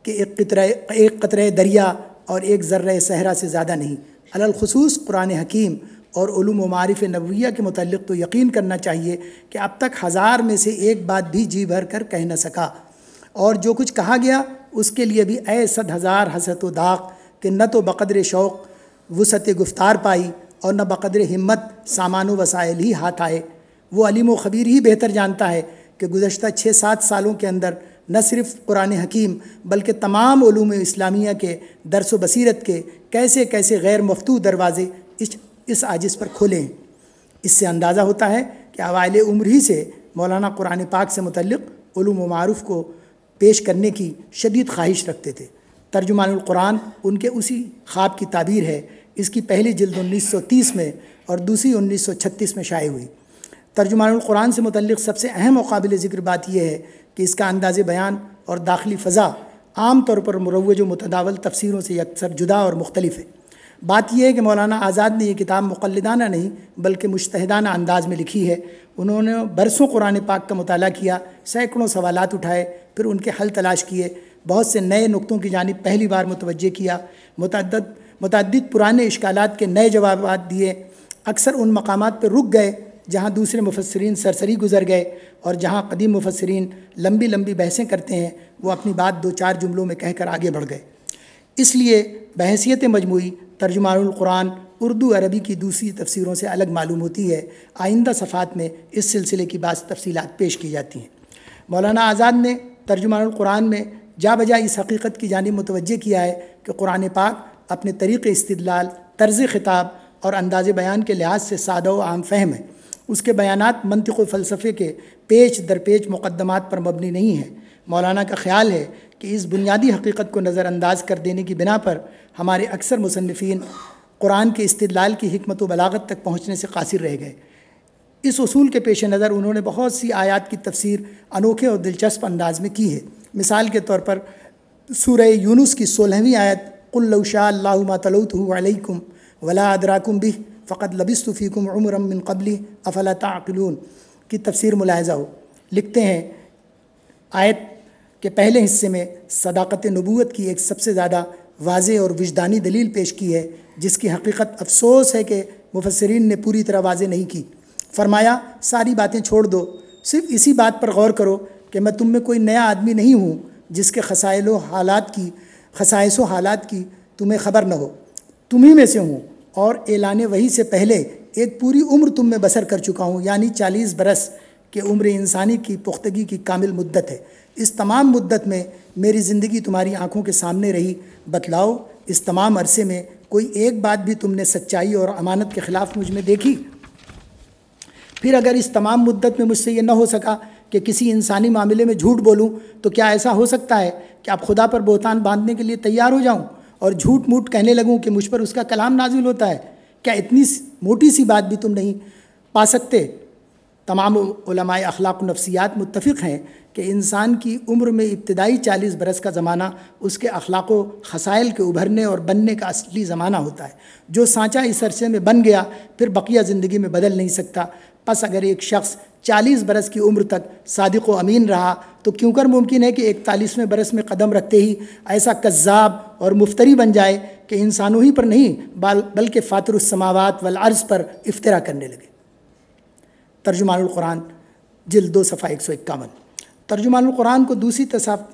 کے ایک قطرہ دریا اور ایک ذرہ صحرا سے زیادہ نہیں۔ علالخصوص قرآن حکیم اور علوم و معارف نبویہ کے متعلق تو یقین کرنا چاہیے کہ اب تک 1000 میں سے ایک بات بھی جی بھر کر کہہ نہ سکا، اور جو کچھ کہا گیا اس کے لیے بھی 100,000 حسرت و داغ کہ نہ تو بقدر شوق وسعت گفتار پائی اور نہ بقدر ہمت سامان و وسائل ہی ہاتھ آئے۔ وہ علیم و خبیر ہی بہتر جانتا ہے کہ گزشتہ 6-7 سالوں کے اندر نہ صرف قرآن حکیم بلکہ تمام علوم اسلامیہ کے درس و بصیرت کے کیسے کیسے غیر مفتوح دروازے اس عاجز پر کھولے ہیں۔ اس سے اندازہ ہوتا ہے کہ اوائل عمر ہی سے مولانا قرآن پاک سے متعلق علوم و معارف کو پیش کرنے کی شدید خواہش رکھتے تھے۔ ترجمان القرآن ان کے اسی خواب کی تعبیر ہے۔ اس کی پہلی جلد 1930 میں اور دوسری 1936 میں شائع ہوئی۔ ترجمان القرآن سے متعلق سب سے اہم و قابل ذکر بات یہ ہے کہ اس کا انداز بیان اور داخلی فضا عام طور پر مروج و متداول تفسیروں سے یکسر جدا اور مختلف ہے۔ بات یہ ہے کہ مولانا آزاد نے یہ کتاب مقلدانہ نہیں بلکہ مجتہدانہ انداز میں لکھی ہے۔ انہوں نے برسوں قرآن پاک کا مطالعہ کیا، سینکڑوں سوالات اٹھائے، پھر ان کے حل تلاش کیے، بہت سے نئے نقطوں کی جانب پہلی بار متوجہ کیا، متعدد پرانے اشکالات کے نئے جوابات دیے، اکثر ان مقامات پر رک گئے جہاں دوسرے مفسرین سرسری گزر گئے، اور جہاں قدیم مفسرین لمبی لمبی بحثیں کرتے ہیں وہ اپنی بات 2-4 جملوں میں کہہ کر آگے بڑھ گئے۔ اس لیے بحیثیت مجموعی ترجمان القرآن اردو عربی کی دوسری تفسیروں سے الگ معلوم ہوتی ہے۔ آئندہ صفحات میں اس سلسلے کی بعض تفصیلات پیش کی جاتی ہیں۔ مولانا آزاد نے ترجمان القرآن میں جا بجا اس حقیقت کی جانب متوجہ کیا ہے کہ قرآن پاک اپنے طریق استدلال، طرز خطاب اور انداز بیان کے لحاظ سے سادہ و عام فہم ہے۔ اس کے بیانات منطق و فلسفے کے پیچ در پیچ مقدمات پر مبنی نہیں ہیں۔ مولانا کا خیال ہے کہ اس بنیادی حقیقت کو نظر انداز کر دینے کی بنا پر ہمارے اکثر مصنفین قرآن کے استدلال کی حکمت و بلاغت تک پہنچنے سے قاصر رہ گئے۔ اس اصول کے پیش نظر انہوں نے بہت سی آیات کی تفسیر انوکھے اور دلچسپ انداز میں کی ہے۔ مثال کے طور پر سورہ یونس کی 16ویں آیت قُلْ لَوْ شَاءَ اللَّهُ مَا تَلَوْتُهُ عَلَيْكُمْ وَلَا أَدْرَاكُمْ بِهِ فَقَدْ لَبِثْتُ فِيكُمْ عُمُرًا مِّن قَبْلِهِ أَفَلَا تَعْقِلُونَ کی تفسیر ملاحظہ ہو۔ لکھتے ہیں آیت کے پہلے حصے میں صداقت نبوت کی ایک سب سے زیادہ واضح اور وجدانی دلیل پیش کی ہے، جس کی حقیقت افسوس ہے کہ مفسرین نے پوری طرح واضح نہیں کی۔ فرمایا ساری باتیں چھوڑ دو، صرف اسی بات پر غور کرو کہ میں تم میں کوئی نیا آدمی نہیں ہوں جس کے خصائص و حالات کی تمہیں خبر نہ ہو، تم ہی میں سے ہوں، اور اعلان وحی سے پہلے ایک پوری عمر تم میں بسر کر چکا ہوں، یعنی 40 برس کہ عمر انسانی کی پختگی کی کامل مدت ہے۔ اس تمام مدت میں میری زندگی تمہاری آنکھوں کے سامنے رہی، بتلاؤ اس تمام عرصے میں کوئی ایک بات بھی تم نے سچائی اور امانت کے خلاف مجھ میں دیکھی؟ پھر اگر اس تمام مدت میں مجھ سے یہ نہ ہو سکا کہ کسی انسانی معاملے میں جھوٹ بولوں، تو کیا ایسا ہو سکتا ہے کہ اب خدا پر بہتان باندھنے کے لیے تیار ہو جاؤں اور جھوٹ موٹ کہنے لگوں کہ مجھ پر اس کا کلام نازل ہوتا ہے؟ کیا اتنی موٹی سی بات بھی تم نہیں پا سکتے؟ تمام علماء اخلاق و نفسیات متفق ہیں کہ انسان کی عمر میں ابتدائی 40 برس کا زمانہ اس کے اخلاق و خصائل کے ابھرنے اور بننے کا اصلی زمانہ ہوتا ہے۔ جو سانچہ اس عرصے میں بن گیا پھر بقیہ زندگی میں بدل نہیں سکتا۔ پس اگر ایک شخص 40 برس کی عمر تک صادق و امین رہا تو کیوں کر ممکن ہے کہ 41ویں برس میں قدم رکھتے ہی ایسا کذاب اور مفتری بن جائے کہ انسانوں ہی پر نہیں بلکہ فاطر السماوات والارض پر افترا کرنے لگے۔ ترجمان القرآن جلد 2 صفحہ 151۔ ترجمان القرآن کو دوسری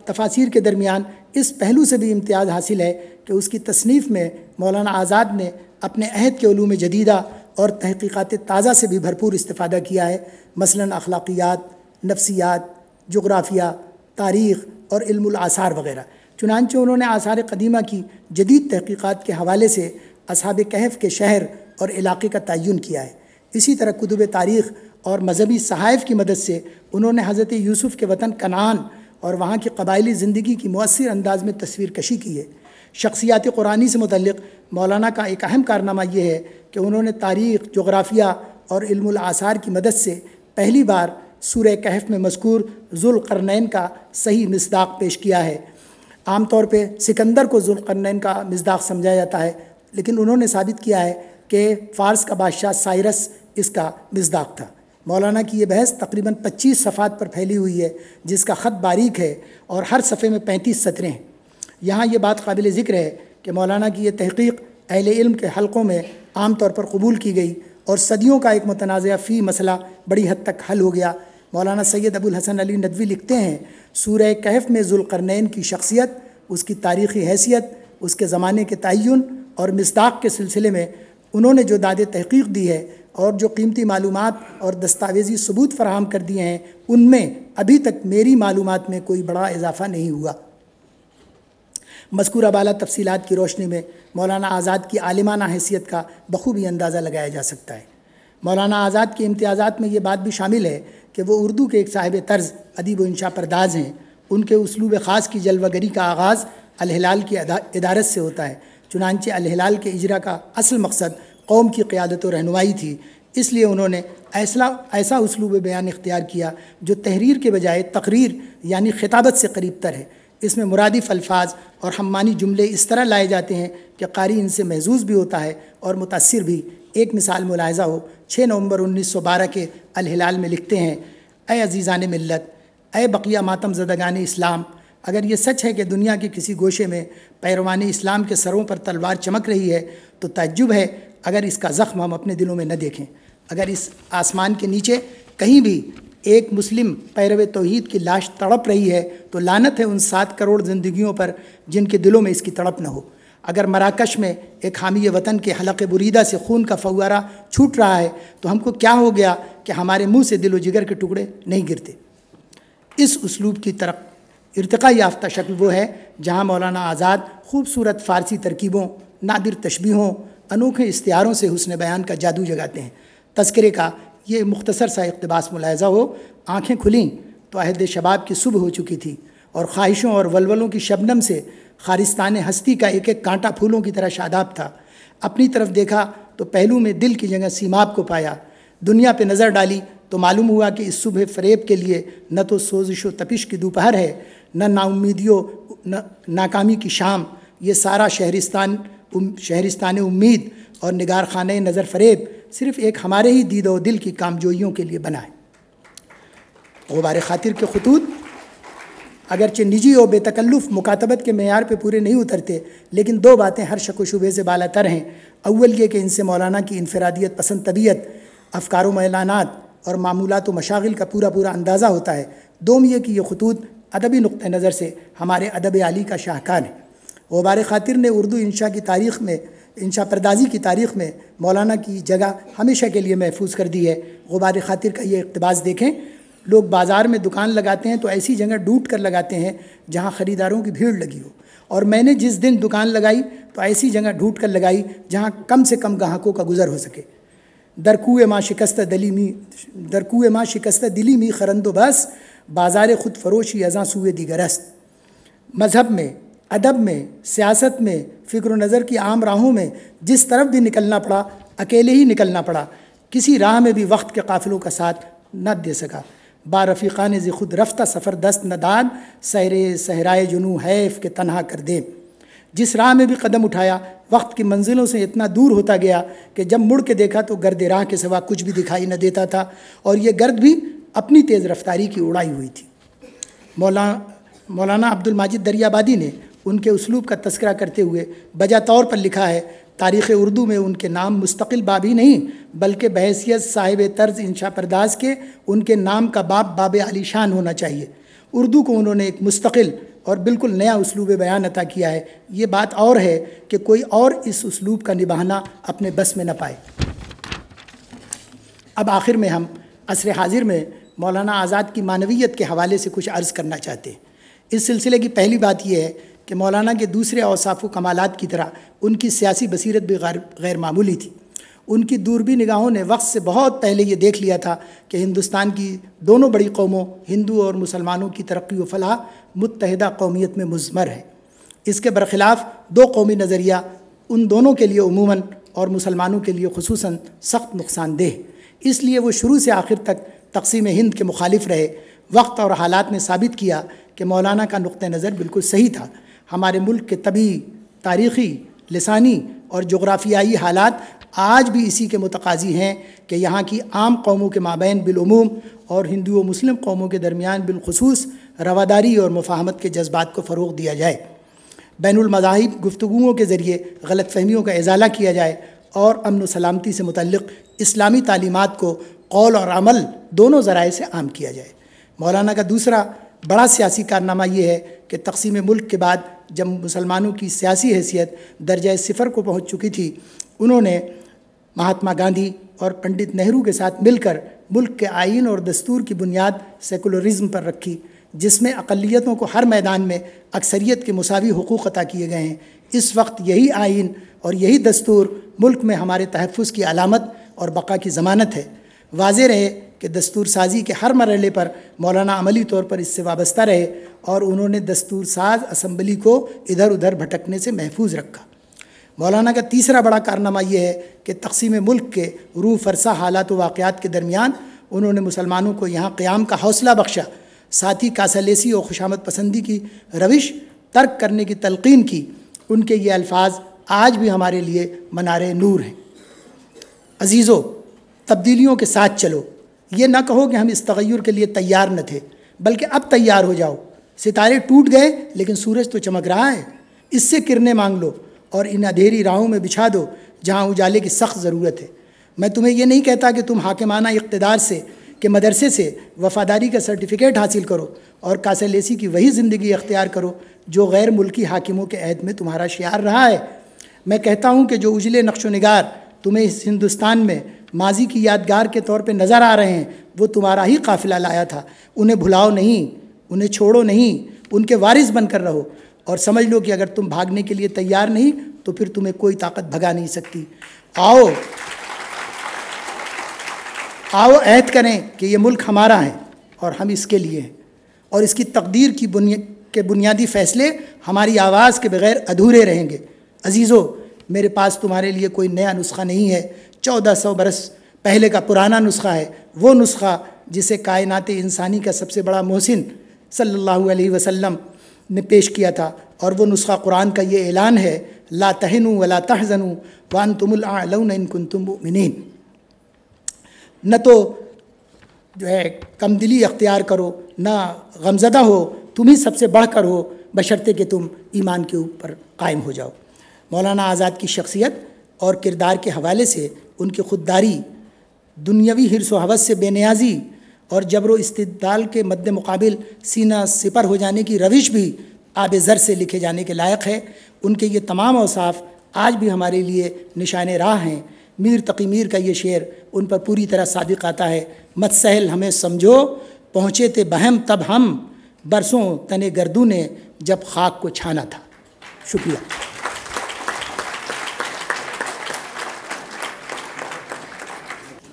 تفاسیر کے درمیان اس پہلو سے بھی امتیاز حاصل ہے کہ اس کی تصنیف میں مولانا آزاد نے اپنے عہد کے علوم جدیدہ اور تحقیقات تازہ سے بھی بھرپور استفادہ کیا ہے، مثلاً اخلاقیات، نفسیات، جغرافیہ، تاریخ اور علم الآثار وغیرہ۔ چنانچہ انہوں نے آثار قدیمہ کی جدید تحقیقات کے حوالے سے اصحاب کہف کے شہر اور علاقے کا تعین کیا ہے۔ اسی طرح کتب تاریخ اور مذہبی صحائف کی مدد سے انہوں نے حضرت یوسف کے وطن کنعان اور وہاں کی قبائلی زندگی کی مؤثر انداز میں تصویر کشی کی ہے۔ شخصیات قرآنی سے متعلق مولانا کا ایک اہم کارنامہ یہ ہے کہ انہوں نے تاریخ، جغرافیہ اور علم الآثار کی مدد سے پہلی بار سورہ کہف میں مذکور ذوالقرنین کا صحیح مصداق پیش کیا ہے۔ عام طور پہ سکندر کو ذوالقرنین کا مصداق سمجھا جاتا ہے، لیکن انہوں نے ثابت کیا ہے کہ فارس کا بادشاہ سائرس اس کا مصداق تھا۔ مولانا کی یہ بحث تقریباً 25 صفحات پر پھیلی ہوئی ہے، جس کا خط باریک ہے اور ہر صفحے میں 35 سطریں ہیں۔ یہاں یہ بات قابل ذکر ہے کہ مولانا کی یہ تحقیق اہل علم کے حلقوں میں عام طور پر قبول کی گئی اور صدیوں کا ایک متنازع فی مسئلہ بڑی حد تک حل ہو گیا۔ مولانا سید ابو الحسن علی ندوی لکھتے ہیں سورہ کہف میں ذوالقرنین کی شخصیت، اس کی تاریخی حیثیت، اس کے زمانے کے تعین اور مصداق کے سلسلے میں انہوں نے جو داد تحقیق دی ہے اور جو قیمتی معلومات اور دستاویزی ثبوت فراہم کر دیے ہیں، ان میں ابھی تک میری معلومات میں کوئی بڑا اضافہ نہیں ہوا۔ مذکورہ بالا تفصیلات کی روشنی میں مولانا آزاد کی عالمانہ حیثیت کا بخوبی اندازہ لگایا جا سکتا ہے۔ مولانا آزاد کے امتیازات میں یہ بات بھی شامل ہے کہ وہ اردو کے ایک صاحب طرز ادیب و انشا پرداز ہیں۔ ان کے اسلوب خاص کی جلوہ گری کا آغاز الہلال کی ادارت سے ہوتا ہے، چنانچہ الہلال کے اجرا کا اصل مقصد قوم کی قیادت و رہنمائی تھی، اس لیے انہوں نے ایسا اسلوب بیان اختیار کیا جو تحریر کے بجائے تقریر یعنی خطابت سے قریب تر ہے۔ اس میں مرادف الفاظ اور ہمانی جملے اس طرح لائے جاتے ہیں کہ قاری ان سے محظوظ بھی ہوتا ہے اور متاثر بھی۔ ایک مثال ملاحظہ ہو، 6 نومبر 1912 کے الہلال میں لکھتے ہیں، اے عزیزان ملت، اے بقیہ ماتم زدگان اسلام، اگر یہ سچ ہے کہ دنیا کے کسی گوشے میں پیروان اسلام کے سروں پر تلوار چمک رہی ہے تو تعجب ہے اگر اس کا زخم ہم اپنے دلوں میں نہ دیکھیں۔ اگر اس آسمان کے نیچے کہیں بھی ایک مسلم پیرو توحید کی لاش تڑپ رہی ہے تو لعنت ہے ان 7 کروڑ زندگیوں پر جن کے دلوں میں اس کی تڑپ نہ ہو۔ اگر مراکش میں ایک حامی وطن کے حلق بریدہ سے خون کا فوارہ چھوٹ رہا ہے تو ہم کو کیا ہو گیا کہ ہمارے منہ سے دل و جگر کے ٹکڑے نہیں گرتے۔ اس اسلوب کی ارتقاء یافتہ شکل وہ ہے جہاں مولانا آزاد خوبصورت فارسی ترکیبوں، نادر تشبیہوں، انوکھے استعاروں سے حسن بیان کا جادو جگاتے ہیں۔ تذکرے کا یہ مختصر سا اقتباس ملاحظہ ہو، آنکھیں کھلیں تو عہد شباب کی صبح ہو چکی تھی اور خواہشوں اور ولولوں کی شبنم سے خارستان ہستی کا ایک ایک کانٹا پھولوں کی طرح شاداب تھا۔ اپنی طرف دیکھا تو پہلو میں دل کی جگہ سیماب کو پایا۔ دنیا پہ نظر ڈالی تو معلوم ہوا کہ اس صبح فریب کے لیے نہ تو سوزش و تپش کی دوپہر ہے، نہ ناامیدیوں ناکامی کی شام۔ یہ سارا شہرستان امید اور نگار خانہ نظر فریب صرف ایک ہمارے ہی دید و دل کی کامجوئیوں کے لیے بنا ہے۔ غبار خاطر کے خطوط اگرچہ نجی و بے تکلف مکاتبت کے معیار پہ پورے نہیں اترتے، لیکن دو باتیں ہر شک و شبے سے بالا تر ہیں۔ اول یہ کہ ان سے مولانا کی انفرادیت پسند طبیعت، افکار و اعلانات اور معمولات و مشاغل کا پورا اندازہ ہوتا ہے۔ دوم یہ کہ یہ خطوط ادبی نقطہ نظر سے ہمارے ادب عالی کا شاہکار ہے۔ غبار خاطر نے اردو انشاء پردازی کی تاریخ میں مولانا کی جگہ ہمیشہ کے لیے محفوظ کر دی ہے۔ غبار خاطر کا یہ اقتباس دیکھیں، لوگ بازار میں دکان لگاتے ہیں تو ایسی جگہ ڈھونڈ کر لگاتے ہیں جہاں خریداروں کی بھیڑ لگی ہو، اور میں نے جس دن دکان لگائی تو ایسی جگہ ڈھونڈ کر لگائی جہاں کم سے کم گاہکوں کا گزر ہو سکے۔ درکوئے ماں شکست دلی می خرند و بس، بازار خود فروشی ازاں سوئے دیگر است۔ مذہب میں، ادب میں، سیاست میں، فکر و نظر کی عام راہوں میں جس طرف بھی نکلنا پڑا اکیلے ہی نکلنا پڑا، کسی راہ میں بھی وقت کے قافلوں کا ساتھ نہ دے سکا۔ با رفیقان ز خود رفتہ سفر دست نداد، صحرائے جنوں حیف کہ تنہا کر دے۔ جس راہ میں بھی قدم اٹھایا وقت کی منزلوں سے اتنا دور ہوتا گیا کہ جب مڑ کے دیکھا تو گرد راہ کے سوا کچھ بھی دکھائی نہ دیتا تھا، اور یہ گرد بھی اپنی تیز رفتاری کی اڑائی ہوئی تھی۔ مولانا عبد الماجد دریابادی نے ان کے اسلوب کا تذکرہ کرتے ہوئے بجا طور پر لکھا ہے، تاریخ اردو میں ان کے نام مستقل باب ہی نہیں بلکہ بحیثیت صاحب طرز انشاء پرداز کے ان کے نام کا باب علی شان ہونا چاہیے۔ اردو کو انہوں نے ایک مستقل اور بالکل نیا اسلوب بیان عطا کیا ہے۔ یہ بات اور ہے کہ کوئی اور اس اسلوب کا نبھانا اپنے بس میں نہ پائے۔ اب آخر میں ہم عصر حاضر میں مولانا آزاد کی معنویت کے حوالے سے کچھ عرض کرنا چاہتے ہیں۔ اس سلسلے کی پہلی بات یہ ہے کہ مولانا کے دوسرے اوصاف و کمالات کی طرح ان کی سیاسی بصیرت بھی غیر معمولی تھی۔ ان کی دوربی نگاہوں نے وقت سے بہت پہلے یہ دیکھ لیا تھا کہ ہندوستان کی دونوں بڑی قوموں ہندو اور مسلمانوں کی ترقی و فلاح متحدہ قومیت میں مضمر ہے۔ اس کے برخلاف دو قومی نظریہ ان دونوں کے لیے عموماً اور مسلمانوں کے لیے خصوصاً سخت نقصان دہ، اس لیے وہ شروع سے آخر تک تقسیم ہند کے مخالف رہے۔ وقت اور حالات نے ثابت کیا کہ مولانا کا نقطہ نظر بالکل صحیح تھا۔ ہمارے ملک کے طبعی، تاریخی، لسانی اور جغرافیائی حالات آج بھی اسی کے متقاضی ہیں کہ یہاں کی عام قوموں کے مابین بالعموم اور ہندو و مسلم قوموں کے درمیان بالخصوص رواداری اور مفاہمت کے جذبات کو فروغ دیا جائے، بین المذاہب گفتگوؤں کے ذریعے غلط فہمیوں کا ازالہ کیا جائے اور امن و سلامتی سے متعلق اسلامی تعلیمات کو قول اور عمل دونوں ذرائع سے عام کیا جائے۔ مولانا کا دوسرا بڑا سیاسی کارنامہ یہ ہے کہ تقسیم ملک کے بعد جب مسلمانوں کی سیاسی حیثیت درجہ صفر کو پہنچ چکی تھی، انہوں نے مہاتما گاندھی اور پنڈت نہرو کے ساتھ مل کر ملک کے آئین اور دستور کی بنیاد سیکولرزم پر رکھی، جس میں اقلیتوں کو ہر میدان میں اکثریت کے مساوی حقوق عطا کیے گئے ہیں۔ اس وقت یہی آئین اور یہی دستور ملک میں ہمارے تحفظ کی علامت اور بقا کی ضمانت ہے۔ واضح رہے کہ دستور سازی کے ہر مرحلے پر مولانا عملی طور پر اس سے وابستہ رہے اور انہوں نے دستور ساز اسمبلی کو ادھر ادھر بھٹکنے سے محفوظ رکھا۔ مولانا کا تیسرا بڑا کارنامہ یہ ہے کہ تقسیم ملک کے روح فرسا حالات و واقعات کے درمیان انہوں نے مسلمانوں کو یہاں قیام کا حوصلہ بخشا، ساتھ ہی کاسالیسی اور خوشامد پسندی کی روش ترک کرنے کی تلقین کی۔ ان کے یہ الفاظ آج بھی ہمارے لیے منار نور ہیں۔ عزیزو، تبدیلیوں کے ساتھ چلو، یہ نہ کہو کہ ہم اس تغیر کے لیے تیار نہ تھے، بلکہ اب تیار ہو جاؤ۔ ستارے ٹوٹ گئے لیکن سورج تو چمک رہا ہے، اس سے کرنیں مانگ لو اور ان اندھیری راہوں میں بچھا دو جہاں اجالے کی سخت ضرورت ہے۔ میں تمہیں یہ نہیں کہتا کہ تم حاکمانہ اقتدار سے کہ مدرسے سے وفاداری کا سرٹیفکیٹ حاصل کرو اور کاسالیسی کی وہی زندگی اختیار کرو جو غیر ملکی حاکموں کے عہد میں تمہارا شعار رہا ہے۔ میں کہتا ہوں کہ جو اجلے نقش و نگار تمہیں اس ہندوستان میں ماضی کی یادگار کے طور پہ نظر آ رہے ہیں وہ تمہارا ہی قافلہ لایا تھا۔ انہیں بھلاؤ نہیں، انہیں چھوڑو نہیں، ان کے وارث بن کر رہو اور سمجھ لو کہ اگر تم بھاگنے کے لیے تیار نہیں تو پھر تمہیں کوئی طاقت بھگا نہیں سکتی۔ آؤ عہد کریں کہ یہ ملک ہمارا ہے اور ہم اس کے لیے ہیں، اور اس کی تقدیر کے بنیادی فیصلے ہماری آواز کے بغیر ادھورے رہیں گے۔ عزیزو، میرے پاس تمہارے لیے کوئی نیا نسخہ نہیں ہے، 1400 برس پہلے کا پرانا نسخہ ہے، وہ نسخہ جسے کائنات انسانی کا سب سے بڑا محسن صلی اللہ علیہ وسلم نے پیش کیا تھا، اور وہ نسخہ قرآن کا یہ اعلان ہے، لا تہنوا ولا تحزنوا وانتم الاعلون ان کنتم مؤمنین۔ نہ تو جو ہے کم دلی اختیار کرو، نہ غمزدہ ہو، تم ہی سب سے بڑھ کر ہو، بشرطے کہ تم ایمان کے اوپر قائم ہو جاؤ۔ مولانا آزاد کی شخصیت اور کردار کے حوالے سے ان کی خودداری، دنیاوی حرص و ہوس سے بے نیازی اور جبر و استدلال کے مد مقابل سینہ سپر ہو جانے کی روش بھی آب زر سے لکھے جانے کے لائق ہے۔ ان کے یہ تمام اوصاف آج بھی ہمارے لیے نشان راہ ہیں۔ میر تقی میر کا یہ شعر ان پر پوری طرح صادق آتا ہے، مت سہل ہمیں سمجھو پہنچے تھے بہم تب ہم، برسوں تنے گردوں نے جب خاک کو چھانا تھا۔ شکریہ۔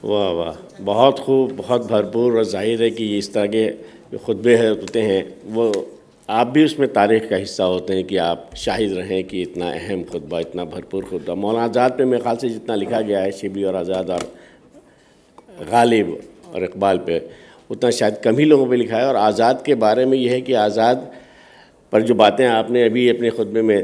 واہ واہ، بہت خوب، بہت بھرپور، اور ظاہر ہے کہ اس طرح کے جو خطبے ہوتے ہیں وہ آپ بھی اس میں تاریخ کا حصہ ہوتے ہیں کہ آپ شاہد رہیں کہ اتنا اہم خطبہ، اتنا بھرپور خطبہ۔ مولانا آزاد پہ میرے خیال سے جتنا لکھا گیا ہے، شبلی اور آزاد اور غالب اور اقبال پہ، اتنا شاید کم ہی لوگوں پہ لکھا ہے۔ اور آزاد کے بارے میں یہ ہے کہ آزاد پر جو باتیں آپ نے ابھی اپنے خطبے میں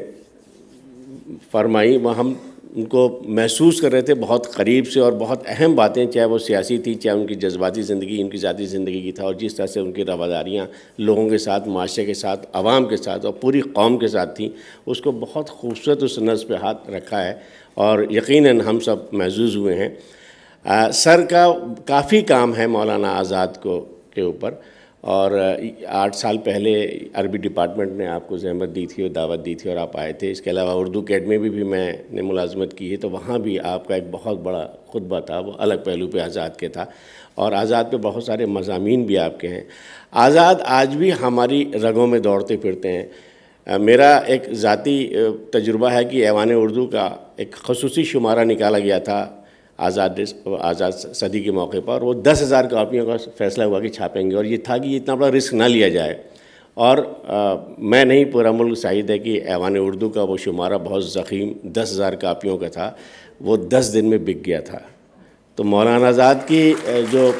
فرمائی، وہ ہم ان کو محسوس کر رہے تھے بہت قریب سے، اور بہت اہم باتیں، چاہے وہ سیاسی تھی، چاہے ان کی جذباتی زندگی، ان کی ذاتی زندگی کی تھا، اور جس طرح سے ان کی رواداریاں لوگوں کے ساتھ، معاشرے کے ساتھ، عوام کے ساتھ اور پوری قوم کے ساتھ تھیں، اس کو بہت خوبصورت اس نظم پہ ہاتھ رکھا ہے، اور یقیناً ہم سب محظوظ ہوئے ہیں۔ سر کا کافی کام ہے مولانا آزاد کے اوپر، اور 8 سال پہلے عربی ڈپارٹمنٹ نے آپ کو زحمت دی تھی اور دعوت دی تھی اور آپ آئے تھے۔ اس کے علاوہ اردو اکیڈمی میں بھی میں نے ملازمت کی ہے، تو وہاں بھی آپ کا ایک بہت بڑا خطبہ تھا، وہ الگ پہلو پہ آزاد کے تھا، اور آزاد پہ بہت سارے مضامین بھی آپ کے ہیں۔ آزاد آج بھی ہماری رگوں میں دوڑتے پھرتے ہیں۔ میرا ایک ذاتی تجربہ ہے کہ ایوان اردو کا ایک خصوصی شمارہ نکالا گیا تھا آزاد صدی کے موقع پر، اور وہ 10,000 کاپیوں کا فیصلہ ہوا کہ چھاپیں گے، اور یہ تھا کہ یہ اتنا بڑا رسک نہ لیا جائے، اور میں نہیں، پورا ملک شاہد ہے کہ ایوان اردو کا وہ شمارہ بہت ضخیم 10,000 کاپیوں کا تھا، وہ 10 دن میں بک گیا تھا۔ تو مولانا آزاد کی جو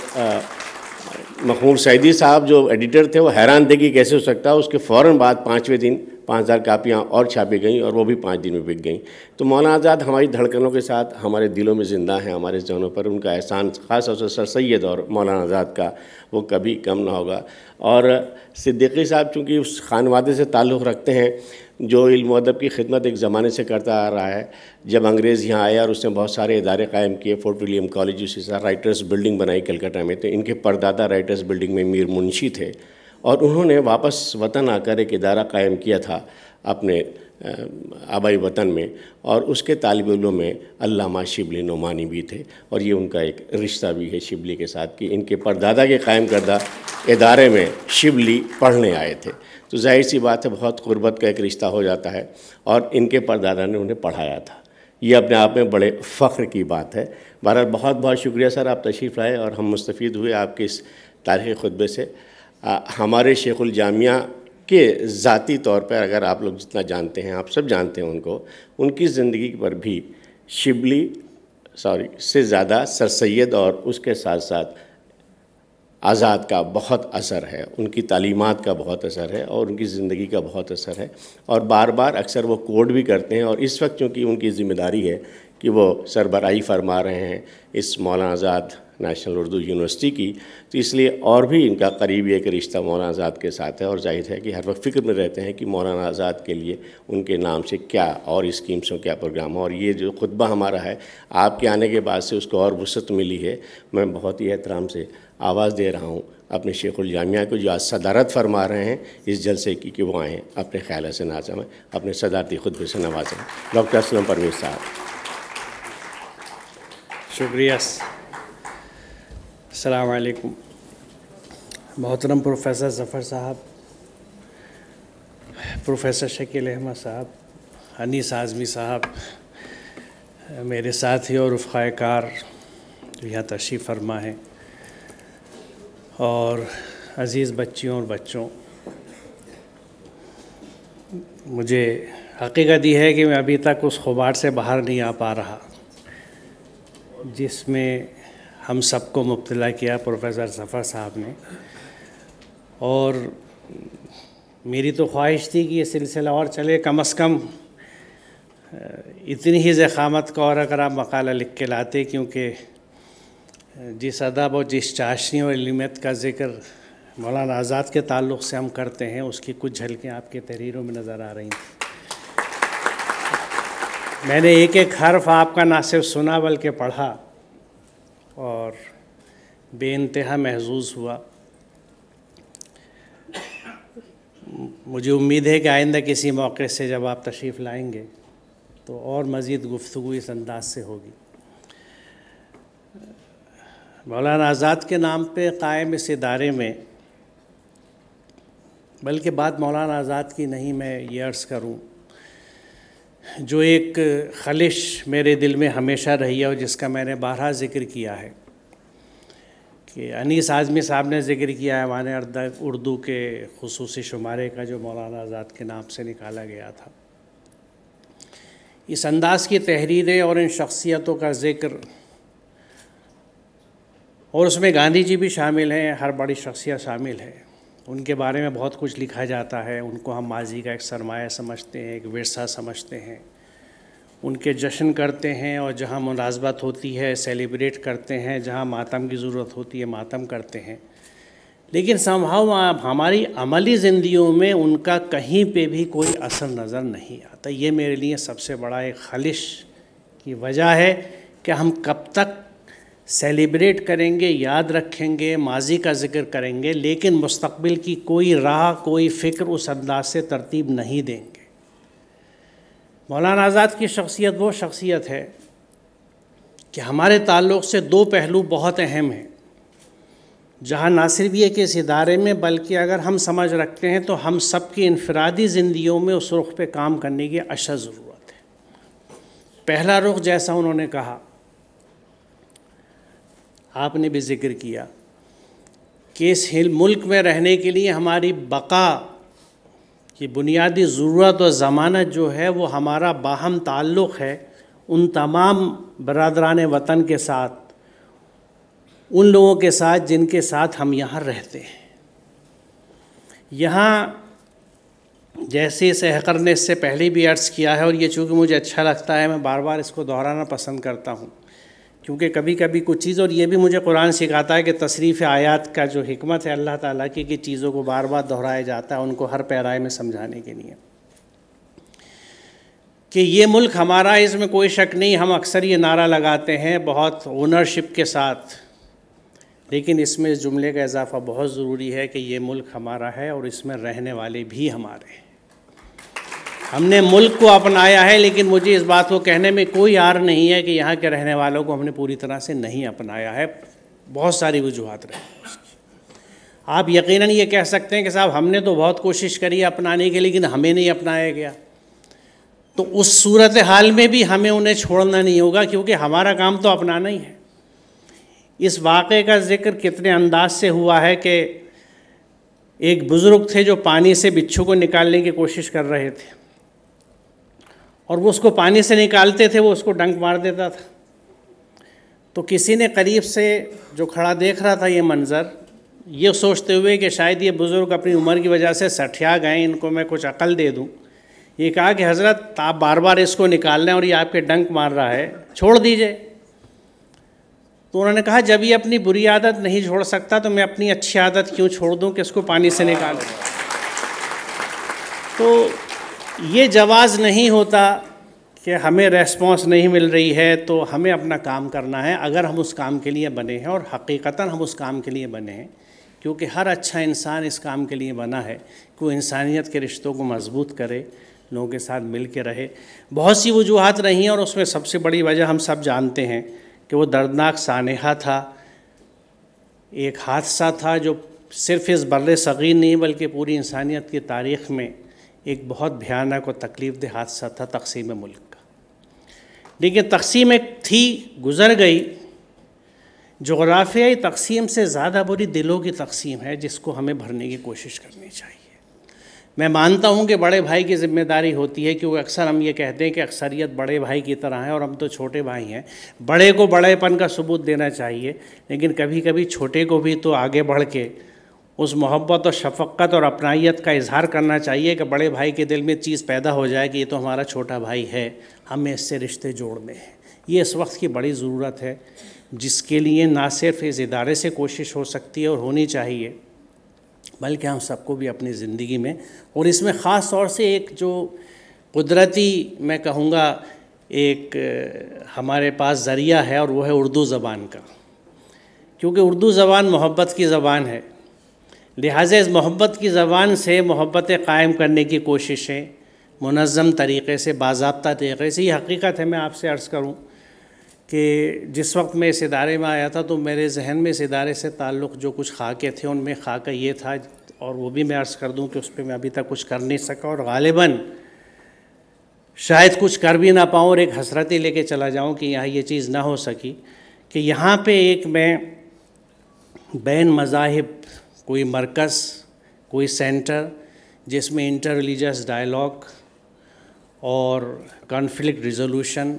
مخمور سعیدی صاحب جو ایڈیٹر تھے، وہ حیران تھے کہ کیسے ہو سکتا ہے۔ اس کے فوراً بعد 5ویں دن 5,000 کاپیاں اور چھاپی گئیں، اور وہ بھی 5 دن میں بک گئیں۔ تو مولانا آزاد ہماری دھڑکنوں کے ساتھ ہمارے دلوں میں زندہ ہیں، ہمارے ذہنوں پر ان کا احسان خاص طور سے سر سید اور مولانا آزاد کا وہ کبھی کم نہ ہوگا۔ اور صدیقی صاحب چونکہ اس خانوادے سے تعلق رکھتے ہیں جو علم و ادب کی خدمت ایک زمانے سے کرتا آ رہا ہے۔ جب انگریز یہاں آیا اور اس نے بہت سارے ادارے قائم کیے، فورٹ ولیم کالج، اسی طرح رائٹرز بلڈنگ بنائی کلکتہ میں، تو ان کے پردادا رائٹرز بلڈنگ میں میر منشی تھے، اور انہوں نے واپس وطن آ کر ایک ادارہ قائم کیا تھا اپنے آبائی وطن میں، اور اس کے طالب علموں میں علامہ شبلی نعمانی بھی تھے، اور یہ ان کا ایک رشتہ بھی ہے شبلی کے ساتھ کہ ان کے پردادا کے قائم کردہ ادارے میں شبلی پڑھنے آئے تھے۔ تو ظاہر سی بات ہے بہت قربت کا ایک رشتہ ہو جاتا ہے، اور ان کے پردادا نے انہیں پڑھایا تھا۔ یہ اپنے آپ میں بڑے فخر کی بات ہے۔ بہرحال بہت بہت شکریہ سر، آپ تشریف لائے اور ہم مستفید ہوئے آپ کے اس تاریخی خطبے سے۔ ہمارے شیخ الجامعہ کے ذاتی طور پر اگر آپ لوگ جتنا جانتے ہیں، آپ سب جانتے ہیں ان کو، ان کی زندگی پر بھی شبلی سے زیادہ سر سید اور اس کے ساتھ ساتھ آزاد کا بہت اثر ہے، ان کی تعلیمات کا بہت اثر ہے، اور ان کی زندگی کا بہت اثر ہے، اور بار بار اکثر وہ کوٹ بھی کرتے ہیں۔ اور اس وقت چونکہ ان کی ذمہ داری ہے کہ وہ سربراہی فرما رہے ہیں اس مولانا آزاد نیشنل اردو یونیورسٹی کی، تو اس لیے اور بھی ان کا قریبی ایک رشتہ مولانا آزاد کے ساتھ ہے، اور ظاہر ہے کہ ہر وقت فکر میں رہتے ہیں کہ مولانا آزاد کے لیے ان کے نام سے کیا اور اسکیمس ہوں، کیا پروگرام ہو۔ اور یہ جو خطبہ ہمارا ہے، آپ کے آنے کے بعد سے اس کو اور وسعت ملی ہے۔ میں بہت ہی احترام سے آواز دے رہا ہوں اپنے شیخ الجامعہ کو جو آج صدارت فرما رہے ہیں اس جلسے کی، کہ وہ آئیں اپنے خیال سے نازم اپنے صدارتی خطبے سے نوازیں۔ ڈاکٹر اسلم پرویز صاحب۔ شکریہ۔ السلام علیکم۔ محترم پروفیسر ظفر صاحب، پروفیسر شکیل احمد صاحب، انیس اعظمی صاحب، میرے ساتھی اور رفقائے کار جو یہاں تشریف فرما ہیں، اور عزیز بچیوں اور بچوں، مجھے حقیقت یہ ہے کہ میں ابھی تک اس غبار سے باہر نہیں آ پا رہا جس میں ہم سب کو مبتلا کیا پروفیسر ظفر صاحب نے، اور میری تو خواہش تھی کہ یہ سلسلہ اور چلے، کم از کم اتنی ہی ضخامت کا اور اگر آپ مقالہ لکھ کے لاتے، کیونکہ جس ادب اور جس چاشنی اور علمیت کا ذکر مولانا آزاد کے تعلق سے ہم کرتے ہیں، اس کی کچھ جھلکیں آپ کی تحریروں میں نظر آ رہی ہیں۔ میں نے ایک ایک حرف آپ کا نہ صرف سنا بلکہ پڑھا اور بے انتہا محظوظ ہوا۔ مجھے امید ہے کہ آئندہ کسی موقع سے جب آپ تشریف لائیں گے تو اور مزید گفتگو اس انداز سے ہوگی۔ مولانا آزاد کے نام پہ قائم اس ادارے میں، بلکہ بات مولانا آزاد کی نہیں، میں یہ عرض کروں جو ایک خلش میرے دل میں ہمیشہ رہی ہے اور جس کا میں نے بارہا ذکر کیا ہے کہ انیس اعظمی صاحب نے ذکر کیا ہے ایوان اردو کے خصوصی شمارے کا جو مولانا آزاد کے نام سے نکالا گیا تھا۔ اس انداز کی تحریریں اور ان شخصیتوں کا ذکر، اور اس میں گاندھی جی بھی شامل ہیں، ہر بڑی شخصیت شامل ہے، ان کے بارے میں بہت کچھ لکھا جاتا ہے، ان کو ہم ماضی کا ایک سرمایہ سمجھتے ہیں، ایک ورثہ سمجھتے ہیں، ان کے جشن کرتے ہیں اور جہاں مناسبت ہوتی ہے سیلیبریٹ کرتے ہیں، جہاں ماتم کی ضرورت ہوتی ہے ماتم کرتے ہیں، لیکن somehow ہماری عملی زندگیوں میں ان کا کہیں پہ بھی کوئی اثر نظر نہیں آتا۔ یہ میرے لیے سب سے بڑا ایک خلش کی وجہ ہے کہ ہم کب تک سیلیبریٹ کریں گے، یاد رکھیں گے، ماضی کا ذکر کریں گے، لیکن مستقبل کی کوئی راہ، کوئی فکر اس انداز سے ترتیب نہیں دیں گے۔ مولانا آزاد کی شخصیت وہ شخصیت ہے کہ ہمارے تعلق سے دو پہلو بہت اہم ہیں، جہاں نہ صرف یہ کہ اس ادارے میں بلکہ اگر ہم سمجھ رکھتے ہیں تو ہم سب کی انفرادی زندگیوں میں اس رخ پہ کام کرنے کی اشد ضرورت ہے۔ پہلا رخ جیسا انہوں نے کہا، آپ نے بھی ذکر کیا کہ اس ملک میں رہنے کے لیے ہماری بقا کی بنیادی ضرورت اور ضمانت جو ہے وہ ہمارا باہم تعلق ہے ان تمام برادران وطن کے ساتھ، ان لوگوں کے ساتھ جن کے ساتھ ہم یہاں رہتے ہیں۔ یہاں جیسے اس احقر نے اس سے پہلے بھی عرض کیا ہے، اور یہ چونکہ مجھے اچھا لگتا ہے میں بار بار اس کو دہرانا پسند کرتا ہوں، کیونکہ کبھی کبھی کچھ چیز، اور یہ بھی مجھے قرآن سکھاتا ہے کہ تصریف آیات کا جو حکمت ہے اللہ تعالیٰ کی کہ چیزوں کو بار بار دہرایا جاتا ہے ان کو ہر پیرائے میں سمجھانے کے لیے، کہ یہ ملک ہمارا، اس میں کوئی شک نہیں۔ ہم اکثر یہ نعرہ لگاتے ہیں بہت اونرشپ کے ساتھ، لیکن اس میں اس جملے کا اضافہ بہت ضروری ہے کہ یہ ملک ہمارا ہے اور اس میں رہنے والے بھی ہمارے ہیں۔ ہم نے ملک کو اپنایا ہے، لیکن مجھے اس بات کو کہنے میں کوئی عار نہیں ہے کہ یہاں کے رہنے والوں کو ہم نے پوری طرح سے نہیں اپنایا ہے، بہت ساری وجوہات رہی۔ آپ یقیناً یہ کہہ سکتے ہیں کہ صاحب ہم نے تو بہت کوشش کری اپنانے کی لیکن ہمیں نہیں اپنایا گیا، تو اس صورتحال میں بھی ہمیں انہیں چھوڑنا نہیں ہوگا، کیونکہ ہمارا کام تو اپنانا ہی ہے۔ اس واقعے کا ذکر کتنے انداز سے ہوا ہے کہ ایک بزرگ تھے جو پانی سے بچھو کو نکالنے کی کوشش کر رہے تھے، اور وہ اس کو پانی سے نکالتے تھے، وہ اس کو ڈنک مار دیتا تھا۔ تو کسی نے قریب سے جو کھڑا دیکھ رہا تھا یہ منظر، یہ سوچتے ہوئے کہ شاید یہ بزرگ اپنی عمر کی وجہ سے سٹھیا گئے، ان کو میں کچھ عقل دے دوں، یہ کہا کہ حضرت آپ بار بار اس کو نکال لیں اور یہ آپ کے ڈنک مار رہا ہے، چھوڑ دیجئے۔ تو انہوں نے کہا جب یہ اپنی بری عادت نہیں چھوڑ سکتا تو میں اپنی اچھی عادت کیوں چھوڑ دوں کہ اس کو پانی سے نکالوں۔ تو یہ جواز نہیں ہوتا کہ ہمیں ریسپانس نہیں مل رہی ہے تو ہمیں اپنا کام کرنا ہے، اگر ہم اس کام کے لیے بنے ہیں، اور حقیقتاً ہم اس کام کے لیے بنے ہیں، کیونکہ ہر اچھا انسان اس کام کے لیے بنا ہے کہ وہ انسانیت کے رشتوں کو مضبوط کرے، لوگوں کے ساتھ مل کے رہے۔ بہت سی وجوہات رہی ہیں اور اس میں سب سے بڑی وجہ ہم سب جانتے ہیں کہ وہ دردناک سانحہ تھا، ایک حادثہ تھا جو صرف اس بر صغیر نہیں بلکہ پوری انسانیت کی تاریخ میں ایک بہت بھیانک اور تکلیف دہ حادثہ تھا، تقسیم ملک کا۔ لیکن تقسیم ایک تھی، گزر گئی، جغرافیائی تقسیم سے زیادہ بری دلوں کی تقسیم ہے، جس کو ہمیں بھرنے کی کوشش کرنی چاہیے۔ میں مانتا ہوں کہ بڑے بھائی کی ذمہ داری ہوتی ہے، کیونکہ اکثر ہم یہ کہتے ہیں کہ اکثریت بڑے بھائی کی طرح ہے اور ہم تو چھوٹے بھائی ہیں، بڑے کو بڑے پن کا ثبوت دینا چاہیے، لیکن کبھی کبھی چھوٹے کو بھی تو آگے بڑھ کے اس محبت اور شفقت اور اپنائیت کا اظہار کرنا چاہیے کہ بڑے بھائی کے دل میں چیز پیدا ہو جائے کہ یہ تو ہمارا چھوٹا بھائی ہے، ہمیں اس سے رشتے جوڑنے ہیں۔ یہ اس وقت کی بڑی ضرورت ہے، جس کے لیے نہ صرف اس ادارے سے کوشش ہو سکتی ہے اور ہونی چاہیے، بلکہ ہم سب کو بھی اپنی زندگی میں، اور اس میں خاص طور سے ایک جو قدرتی میں کہوں گا ایک ہمارے پاس ذریعہ ہے، اور وہ ہے اردو زبان کا، کیونکہ اردو زبان محبت کی زبان ہے، لہٰذا اس محبت کی زبان سے محبتیں قائم کرنے کی کوششیں منظم طریقے سے، باضابطہ طریقے سے، یہ حقیقت ہے۔ میں آپ سے عرض کروں کہ جس وقت میں اس ادارے میں آیا تھا تو میرے ذہن میں اس ادارے سے تعلق جو کچھ خاکے تھے، ان میں خاکہ یہ تھا، اور وہ بھی میں عرض کر دوں کہ اس پہ میں ابھی تک کچھ کر نہیں سکا، اور غالباً شاید کچھ کر بھی نہ پاؤں، اور ایک حسرت ہی لے کے چلا جاؤں کہ یہاں یہ چیز نہ ہو سکی کہ یہاں پہ ایک میں بین مذاہب کوئی مرکز، کوئی سینٹر جس میں انٹر ریلیجس ڈائلاگ اور کانفلکٹ ریزولوشن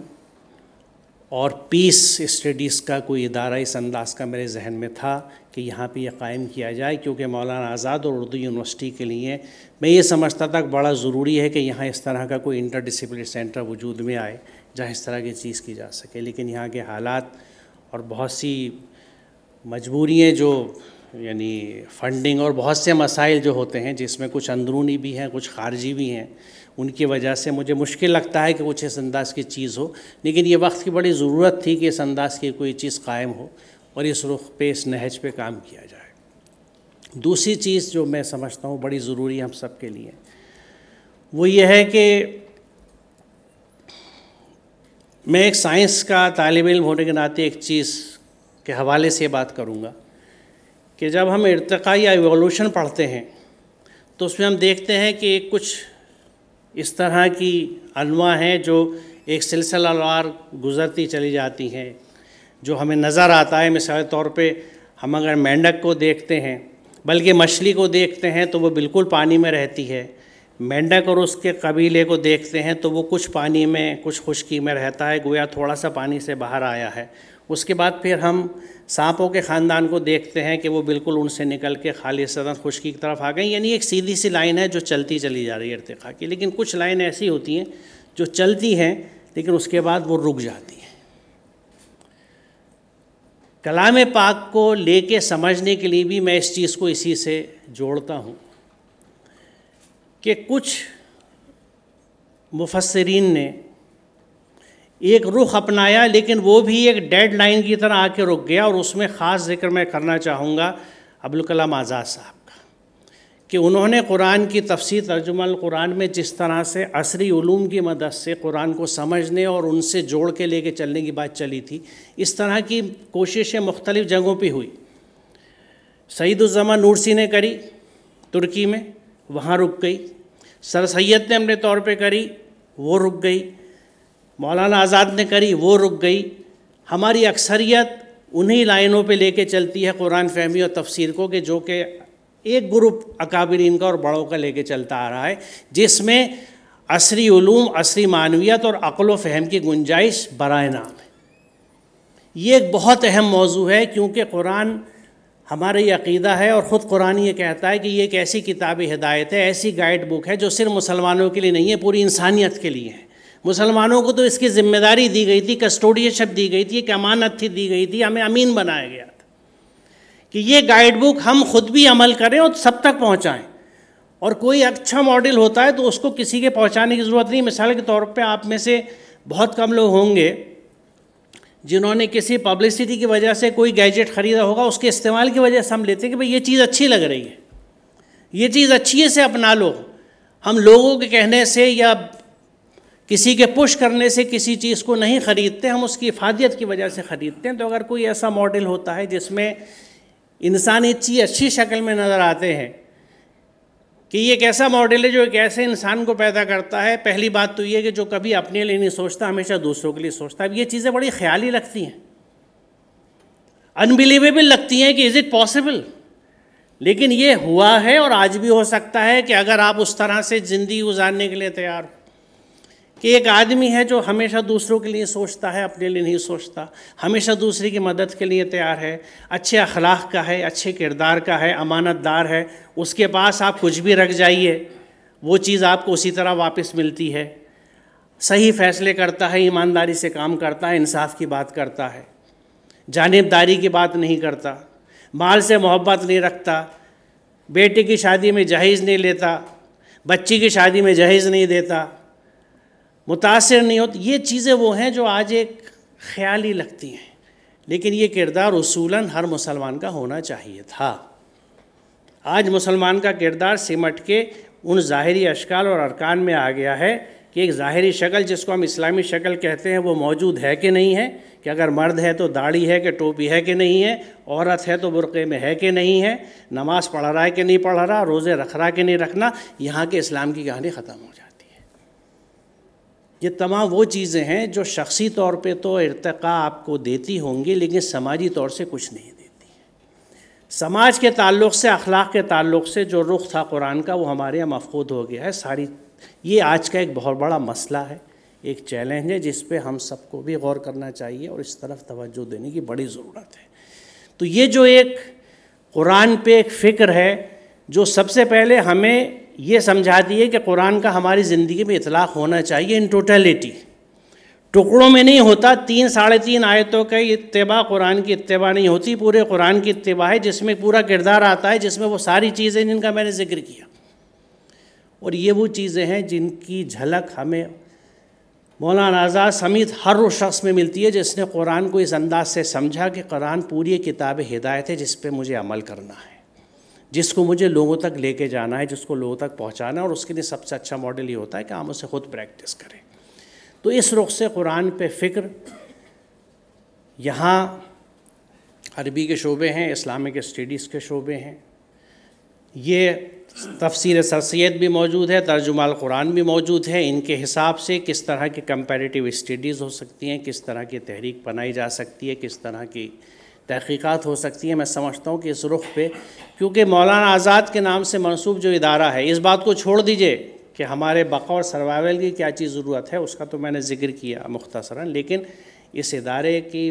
اور پیس اسٹڈیز کا کوئی ادارہ اس انداز کا میرے ذہن میں تھا کہ یہاں پہ یہ قائم کیا جائے، کیونکہ مولانا آزاد اور اردو یونیورسٹی کے لیے میں یہ سمجھتا تھا کہ بڑا ضروری ہے کہ یہاں اس طرح کا کوئی انٹر ڈسپلنری سینٹر وجود میں آئے جہاں اس طرح کی چیز کی جا سکے، لیکن یہاں کے حالات اور بہت سی مجبوریاں جو یعنی فنڈنگ اور بہت سے مسائل جو ہوتے ہیں، جس میں کچھ اندرونی بھی ہیں کچھ خارجی بھی ہیں، ان کی وجہ سے مجھے مشکل لگتا ہے کہ کچھ اس انداز کی چیز ہو، لیکن یہ وقت کی بڑی ضرورت تھی کہ اس انداز کی کوئی چیز قائم ہو اور اس رخ پہ، اس نہج پہ کام کیا جائے۔ دوسری چیز جو میں سمجھتا ہوں بڑی ضروری ہے ہم سب کے لیے، وہ یہ ہے کہ میں ایک سائنس کا طالب علم ہونے کے ناطے ایک چیز کے حوالے سے بات کروں گا کہ جب ہم ارتقاء یا ایوولوشن پڑھتے ہیں تو اس میں ہم دیکھتے ہیں کہ کچھ اس طرح کی انواع ہیں جو ایک سلسلہ وار گزرتی چلی جاتی ہیں، جو ہمیں نظر آتا ہے۔ مثال طور پہ ہم اگر مینڈک کو دیکھتے ہیں، بلکہ مچھلی کو دیکھتے ہیں تو وہ بالکل پانی میں رہتی ہے، مینڈک اور اس کے قبیلے کو دیکھتے ہیں تو وہ کچھ پانی میں کچھ خشکی میں رہتا ہے، گویا تھوڑا سا پانی سے باہر آیا ہے۔ اس کے بعد پھر ہم سانپوں کے خاندان کو دیکھتے ہیں کہ وہ بالکل ان سے نکل کے خالصتاً خشکی کی طرف آ گئیں، یعنی ایک سیدھی سی لائن ہے جو چلتی چلی جا رہی ہے ارتقاء کی، لیکن کچھ لائن ایسی ہوتی ہیں جو چلتی ہیں لیکن اس کے بعد وہ رک جاتی ہیں۔ کلام پاک کو لے کے سمجھنے کے لیے بھی میں اس چیز کو اسی سے جوڑتا ہوں کہ کچھ مفسرین نے ایک رخ اپنایا، لیکن وہ بھی ایک ڈیڈ لائن کی طرح آ کے رک گیا، اور اس میں خاص ذکر میں کرنا چاہوں گا ابوالکلام آزاد صاحب کا، کہ انہوں نے قرآن کی تفسیر ترجمہ القرآن میں جس طرح سے عصری علوم کی مدد سے قرآن کو سمجھنے اور ان سے جوڑ کے لے کے چلنے کی بات چلی تھی، اس طرح کی کوششیں مختلف جگہوں پہ ہوئی۔ سعید الزمان نورسی نے کری ترکی میں، وہاں رک گئی۔ سر سید نے اپنے طور پہ کری، وہ رک گئی۔ مولانا آزاد نے کری، وہ رک گئی۔ ہماری اکثریت انہی لائنوں پہ لے کے چلتی ہے قرآن فہمی اور تفسیر کو، کہ جو کہ ایک گروپ اکابرین کا اور بڑوں کا لے کے چلتا آ رہا ہے، جس میں عصری علوم، عصری معنویت اور عقل و فہم کی گنجائش برائے نام ہے۔ یہ ایک بہت اہم موضوع ہے، کیونکہ قرآن ہمارا یہ عقیدہ ہے، اور خود قرآن یہ کہتا ہے کہ یہ ایک ایسی کتاب ہدایت ہے، ایسی گائیڈ بک ہے جو صرف مسلمانوں کے لیے نہیں ہے، پوری انسانیت کے لیے ہے۔ مسلمانوں کو تو اس کی ذمہ داری دی گئی تھی، کسٹوڈیشپ دی گئی تھی، ایک امانت تھی دی گئی تھی، ہمیں امین بنایا گیا تھا کہ یہ گائیڈ بک ہم خود بھی عمل کریں اور سب تک پہنچائیں، اور کوئی اچھا ماڈل ہوتا ہے تو اس کو کسی کے پہنچانے کی ضرورت نہیں۔ مثال کے طور پہ آپ میں سے بہت کم لوگ ہوں گے جنہوں نے کسی پبلسٹی کی وجہ سے کوئی گیجٹ خریدا ہوگا، اس کے استعمال کی وجہ سے ہم لیتے ہیں کہ بھئی یہ چیز اچھی لگ رہی ہے، یہ چیز اچھی ہے، سے اپنا لو۔ ہم لوگوں کے کہنے سے یا کسی کے پش کرنے سے کسی چیز کو نہیں خریدتے، ہم اس کی افادیت کی وجہ سے خریدتے ہیں۔ تو اگر کوئی ایسا ماڈل ہوتا ہے جس میں انسانی چیز اچھی شکل میں نظر آتے ہیں کہ یہ ایک ایسا ماڈل ہے جو ایک ایسے انسان کو پیدا کرتا ہے، پہلی بات تو یہ کہ جو کبھی اپنے لیے نہیں سوچتا، ہمیشہ دوسروں کے لیے سوچتا ہے۔ اب یہ چیزیں بڑی خیالی لگتی ہیں، انبلیویبل لگتی ہیں کہ از اٹ پاسبل، لیکن یہ ہوا ہے اور آج بھی ہو سکتا ہے کہ اگر آپ اس طرح سے زندگی گزارنے کے لیے تیار ہو کہ ایک آدمی ہے جو ہمیشہ دوسروں کے لیے سوچتا ہے، اپنے لیے نہیں سوچتا، ہمیشہ دوسرے کی مدد کے لیے تیار ہے، اچھے اخلاق کا ہے، اچھے کردار کا ہے، امانت دار ہے، اس کے پاس آپ کچھ بھی رکھ جائیے وہ چیز آپ کو اسی طرح واپس ملتی ہے، صحیح فیصلے کرتا ہے، ایمانداری سے کام کرتا ہے، انصاف کی بات کرتا ہے، جانبداری کی بات نہیں کرتا، مال سے محبت نہیں رکھتا، بیٹے کی شادی میں جہیز نہیں لیتا، بچی کی شادی میں جہیز نہیں دیتا، متاثر نہیں ہوتی، یہ چیزیں وہ ہیں جو آج ایک خیالی لگتی ہیں، لیکن یہ کردار اصولاً ہر مسلمان کا ہونا چاہیے تھا۔ آج مسلمان کا کردار سمٹ کے ان ظاہری اشکال اور ارکان میں آ گیا ہے کہ ایک ظاہری شکل جس کو ہم اسلامی شکل کہتے ہیں وہ موجود ہے کہ نہیں ہے، کہ اگر مرد ہے تو داڑھی ہے کہ ٹوپی ہے کہ نہیں ہے، عورت ہے تو برقعے میں ہے کہ نہیں ہے، نماز پڑھ رہا ہے کہ نہیں پڑھ رہا، روزے رکھ رہا ہے کہ نہیں رکھنا، یہاں کے اسلام کی کہانی ختم ہو جاتی ہے۔ یہ تمام وہ چیزیں ہیں جو شخصی طور پہ تو ارتقاء آپ کو دیتی ہوں گی لیکن سماجی طور سے کچھ نہیں دیتی۔ سماج کے تعلق سے، اخلاق کے تعلق سے جو رخ تھا قرآن کا وہ ہمارے یہاں مفقود ہو گیا ہے۔ یہ آج کا ایک بہت بڑا مسئلہ ہے، ایک چیلنج ہے جس پہ ہم سب کو بھی غور کرنا چاہیے اور اس طرف توجہ دینے کی بڑی ضرورت ہے۔ تو یہ جو ایک قرآن پہ ایک فکر ہے جو سب سے پہلے ہمیں یہ سمجھاتی ہے کہ قرآن کا ہماری زندگی میں اطلاق ہونا چاہیے ان ٹوٹیلٹی، ٹکڑوں میں نہیں ہوتا۔ 3 ساڑھے 3 آیتوں کا اتباع قرآن کی اتباع نہیں ہوتی، پورے قرآن کی اتباع ہے جس میں پورا کردار آتا ہے، جس میں وہ ساری چیزیں جن کا میں نے ذکر کیا، اور یہ وہ چیزیں ہیں جن کی جھلک ہمیں مولانا آزاد سمیت ہر اس شخص میں ملتی ہے جس نے قرآن کو اس انداز سے سمجھا کہ قرآن پوری کتاب ہدایت ہے جس پہ مجھے عمل کرنا ہے، جس کو مجھے لوگوں تک لے کے جانا ہے، جس کو لوگوں تک پہنچانا ہے، اور اس کے لیے سب سے اچھا ماڈل یہ ہوتا ہے کہ ہم اسے خود پریکٹس کریں۔ تو اس رخ سے قرآن پہ فکر، یہاں عربی کے شعبے ہیں، اسلامک اسٹڈیز کے شعبے ہیں، یہ تفسیر سر سید بھی موجود ہے، ترجمہ القرآن بھی موجود ہے۔ ان کے حساب سے کس طرح کی کمپیریٹیو اسٹڈیز ہو سکتی ہیں، کس طرح کی تحریک بنائی جا سکتی ہے، کس طرح کی تحقیقات ہو سکتی ہیں، میں سمجھتا ہوں کہ اس رخ پہ، کیونکہ مولانا آزاد کے نام سے منسوب جو ادارہ ہے، اس بات کو چھوڑ دیجئے کہ ہمارے بقا اور سروائیول کی کیا چیز ضرورت ہے، اس کا تو میں نے ذکر کیا مختصراً، لیکن اس ادارے کی،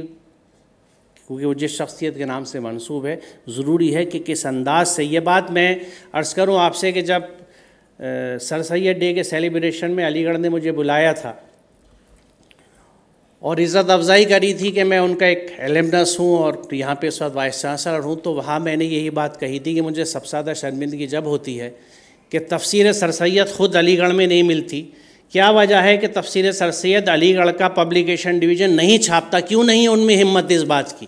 کیونکہ وہ جس شخصیت کے نام سے منسوب ہے، ضروری ہے کہ کس انداز سے، یہ بات میں عرض کروں آپ سے کہ جب سر سید ڈے کے سیلیبریشن میں علی گڑھ نے مجھے بلایا تھا اور عزت افزائی کری تھی کہ میں ان کا ایک ایلمنس ہوں اور یہاں پہ اس وقت وائس چانسلر ہوں، تو وہاں میں نے یہی بات کہی تھی کہ مجھے سب سے زیادہ شرمندگی جب ہوتی ہے کہ تفسیر سر سید خود علی گڑھ میں نہیں ملتی۔ کیا وجہ ہے کہ تفسیر سر سید علی گڑھ کا پبلیکیشن ڈویژن نہیں چھاپتا؟ کیوں نہیں ان میں ہمت اس بات کی؟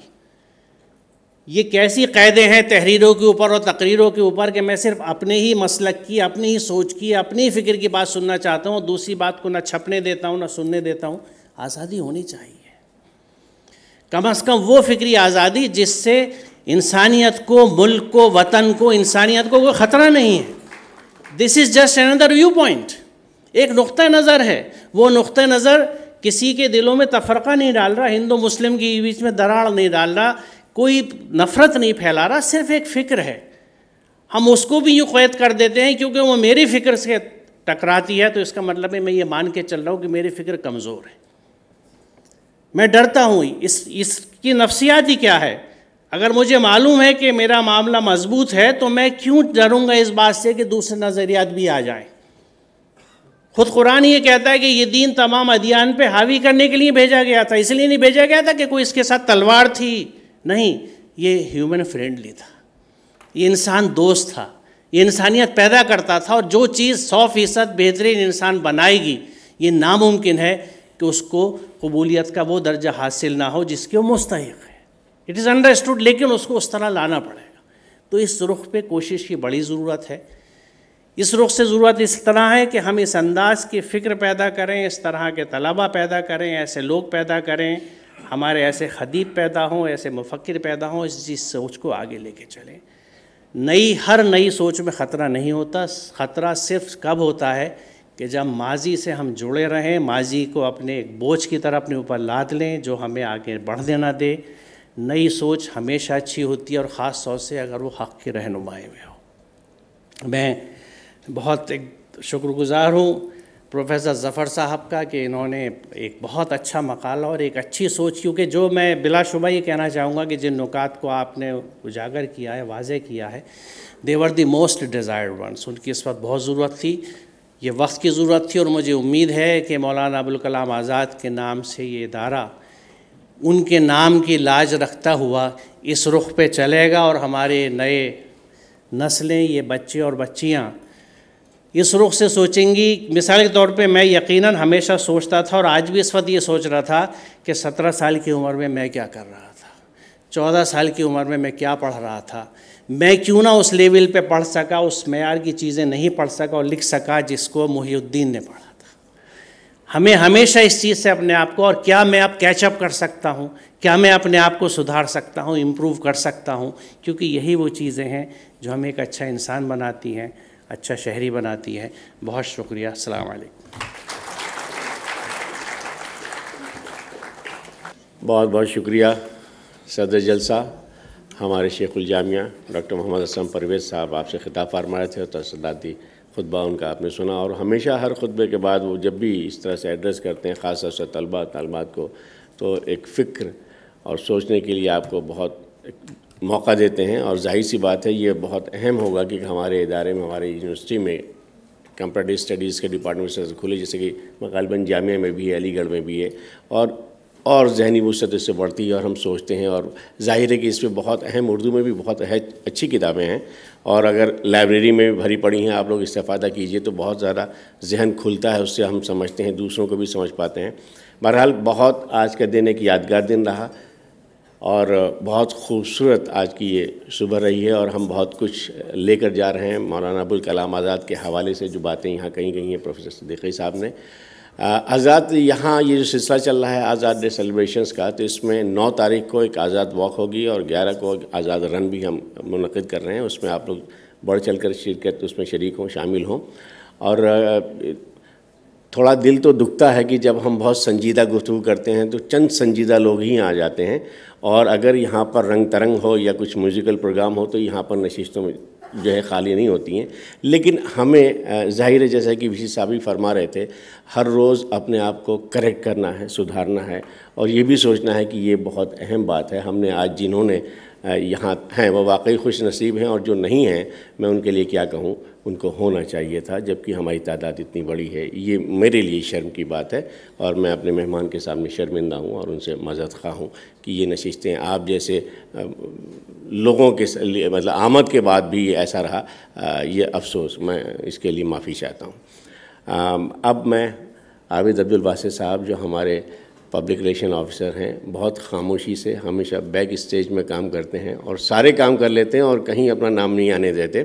یہ کیسی قیدیں ہیں تحریروں کے اوپر اور تقریروں کے اوپر کہ میں صرف اپنے ہی مسلک کی، اپنی ہی سوچ کی، اپنی ہی فکر کی بات سننا چاہتا ہوں، دوسری بات کو نہ چھپنے دیتا ہوں نہ سننے دیتا ہوں۔ آزادی ہونی چاہیے، کم از کم وہ فکری آزادی جس سے انسانیت کو، ملک کو، وطن کو، انسانیت کو کوئی خطرہ نہیں ہے۔ This is just another view point, ایک نقطہ نظر ہے، وہ نقطہ نظر کسی کے دلوں میں تفرقہ نہیں ڈال رہا، ہندو مسلم کے بیچ میں دراڑ نہیں ڈال رہا، کوئی نفرت نہیں پھیلا رہا، صرف ایک فکر ہے۔ ہم اس کو بھی یوں قید کر دیتے ہیں کیونکہ وہ میری فکر سے ٹکراتی ہے، تو اس کا مطلب ہے میں یہ مان کے چل رہا ہوں کہ میری فکر کمزور ہے، میں ڈرتا ہوں۔ اس کی نفسیات ہی کیا ہے؟ اگر مجھے معلوم ہے کہ میرا معاملہ مضبوط ہے تو میں کیوں ڈروں گا اس بات سے کہ دوسرے نظریات بھی آ جائیں؟ خود قرآن یہ کہتا ہے کہ یہ دین تمام ادیان پہ حاوی کرنے کے لیے بھیجا گیا تھا، اس لیے نہیں بھیجا گیا تھا کہ کوئی اس کے ساتھ تلوار تھی، نہیں، یہ ہیومن فرینڈلی تھا، یہ انسان دوست تھا، یہ انسانیت پیدا کرتا تھا، اور جو چیز 100% بہترین انسان بنائے گی یہ ناممکن ہے کہ اس کو قبولیت کا وہ درجہ حاصل نہ ہو جس کے وہ مستحق ہے۔ اٹ از انڈرسٹوڈ، لیکن اس کو اس طرح لانا پڑے گا۔ تو اس رخ پہ کوشش کی بڑی ضرورت ہے۔ اس رخ سے ضرورت اس طرح ہے کہ ہم اس انداز کی فکر پیدا کریں، اس طرح کے طلباء پیدا کریں، ایسے لوگ پیدا کریں، ہمارے ایسے خطیب پیدا ہوں، ایسے مفکر پیدا ہوں، اس چیز سوچ کو آگے لے کے چلیں۔ ہر نئی سوچ میں خطرہ نہیں ہوتا، خطرہ صرف کب ہوتا ہے کہ جب ماضی سے ہم جڑے رہیں، ماضی کو اپنے ایک بوجھ کی طرح اپنے اوپر لاد لیں جو ہمیں آگے بڑھنے نہ دے، نئی سوچ ہمیشہ اچھی ہوتی ہے، اور خاص طور سے اگر وہ حق کی رہنمائی میں ہو۔ میں بہت شکر گزار ہوں پروفیسر ظفر صاحب کا کہ انہوں نے ایک بہت اچھا مقالہ اور ایک اچھی سوچ، کیونکہ جو میں بلا شبہ یہ کہنا چاہوں گا کہ جن نکات کو آپ نے اجاگر کیا ہے، واضح کیا ہے، they were the most desired ones، ان کی اس وقت بہت ضرورت تھی، یہ وقت کی ضرورت تھی، اور مجھے امید ہے کہ مولانا ابوالکلام آزاد کے نام سے یہ ادارہ ان کے نام کی لاج رکھتا ہوا اس رخ پہ چلے گا، اور ہمارے نئے نسلیں، یہ بچے اور بچیاں اس رخ سے سوچیں گی۔ مثال کے طور پہ میں یقیناً ہمیشہ سوچتا تھا، اور آج بھی اس وقت یہ سوچ رہا تھا کہ 17 سال کی عمر میں میں کیا کر رہا تھا، 14 سال کی عمر میں کیا پڑھ رہا تھا، میں کیوں نہ اس لیول پہ پڑھ سکا، اس معیار کی چیزیں نہیں پڑھ سکا اور لکھ سکا جس کو محی الدین نے پڑھا تھا۔ ہمیں ہمیشہ اس چیز سے اپنے آپ کو، اور کیا میں اب کیچ اپ کر سکتا ہوں، کیا میں اپنے آپ کو سدھار سکتا ہوں، امپروو کر سکتا ہوں، کیونکہ یہی وہ چیزیں ہیں جو ہمیں ایک اچھا انسان بناتی ہیں، اچھا شہری بناتی ہے۔ بہت شکریہ، السلام علیکم۔ بہت بہت شکریہ صدر جلسہ ہمارے شیخ الجامعہ ڈاکٹر محمد اسلم پرویز صاحب آپ سے خطاب فرما رہے تھے، اور تصدیاتی خطبہ ان کا آپ نے سنا، اور ہمیشہ ہر خطبے کے بعد وہ جب بھی اس طرح سے ایڈریس کرتے ہیں، خاص طور سے طالبات کو، تو ایک فکر اور سوچنے کے لیے آپ کو بہت موقع دیتے ہیں، اور ظاہر سی بات ہے یہ بہت اہم ہوگا کہ ہمارے ادارے میں، ہمارے یونیورسٹی میں کمپیریٹیو اسٹڈیز کے ڈپارٹمنٹ کھلے، جیسے کہ غالباً جامعہ میں بھی ہے، علی گڑھ میں بھی ہے، اور ذہنی وسعت اس سے بڑھتی ہے، اور ہم سوچتے ہیں، اور ظاہر ہے کہ اس میں بہت اہم، اردو میں بھی بہت اچھی کتابیں ہیں، اور اگر لائبریری میں بھی بھری پڑی ہیں، آپ لوگ استفادہ کیجئے تو بہت زیادہ ذہن کھلتا ہے، اس سے ہم سمجھتے ہیں، دوسروں کو بھی سمجھ پاتے ہیں۔ بہرحال بہت آج کا دن ایک یادگار دن رہا، اور بہت خوبصورت آج کی یہ صبح رہی ہے، اور ہم بہت کچھ لے کر جا رہے ہیں مولانا ابوالکلام آزاد کے حوالے سے، جو باتیں یہاں کہیں گئی ہیں پروفیسر صدیقی صاحب نے۔ آزاد یہاں یہ جو سلسلہ چل رہا ہے آزاد ڈے سیلیبریشنز کا، تو اس میں 9 تاریخ کو ایک آزاد واک ہوگی، اور 11 کو آزاد رن بھی ہم منعقد کر رہے ہیں، اس میں آپ لوگ بڑھ چل کر شرکت اس میں شریک ہوں، شامل ہوں۔ اور تھوڑا دل تو دکھتا ہے کہ جب ہم بہت سنجیدہ گفتگو کرتے ہیں تو چند سنجیدہ لوگ ہی آ جاتے ہیں، اور اگر یہاں پر رنگ ترنگ ہو یا کچھ میوزیکل پروگرام ہو تو یہاں پر نشستوں میں جو ہے خالی نہیں ہوتی ہیں۔ لیکن ہمیں ظاہر ہے، جیسا کہ وی صاحب بھی فرما رہے تھے، ہر روز اپنے آپ کو کریکٹ کرنا ہے، سدھارنا ہے، اور یہ بھی سوچنا ہے کہ یہ بہت اہم بات ہے۔ ہم نے آج جنہوں نے یہاں ہیں وہ واقعی خوش نصیب ہیں، اور جو نہیں ہیں میں ان کے لیے کیا کہوں، ان کو ہونا چاہیے تھا، جبکہ ہماری تعداد اتنی بڑی ہے۔ یہ میرے لیے شرم کی بات ہے، اور میں اپنے مہمان کے سامنے شرمندہ ہوں، اور ان سے معذرت خواہ ہوں کہ یہ نشستیں آپ جیسے لوگوں کے مطلب آمد کے بعد بھی یہ ایسا رہا، یہ افسوس، میں اس کے لیے معافی چاہتا ہوں۔ اب میں عابد عبدالباسط صاحب جو ہمارے پبلک ریلیشن آفیسر ہیں، بہت خاموشی سے ہمیشہ بیک اسٹیج میں کام کرتے ہیں، اور سارے کام کر لیتے ہیں، اور کہیں اپنا نام نہیں آنے دیتے۔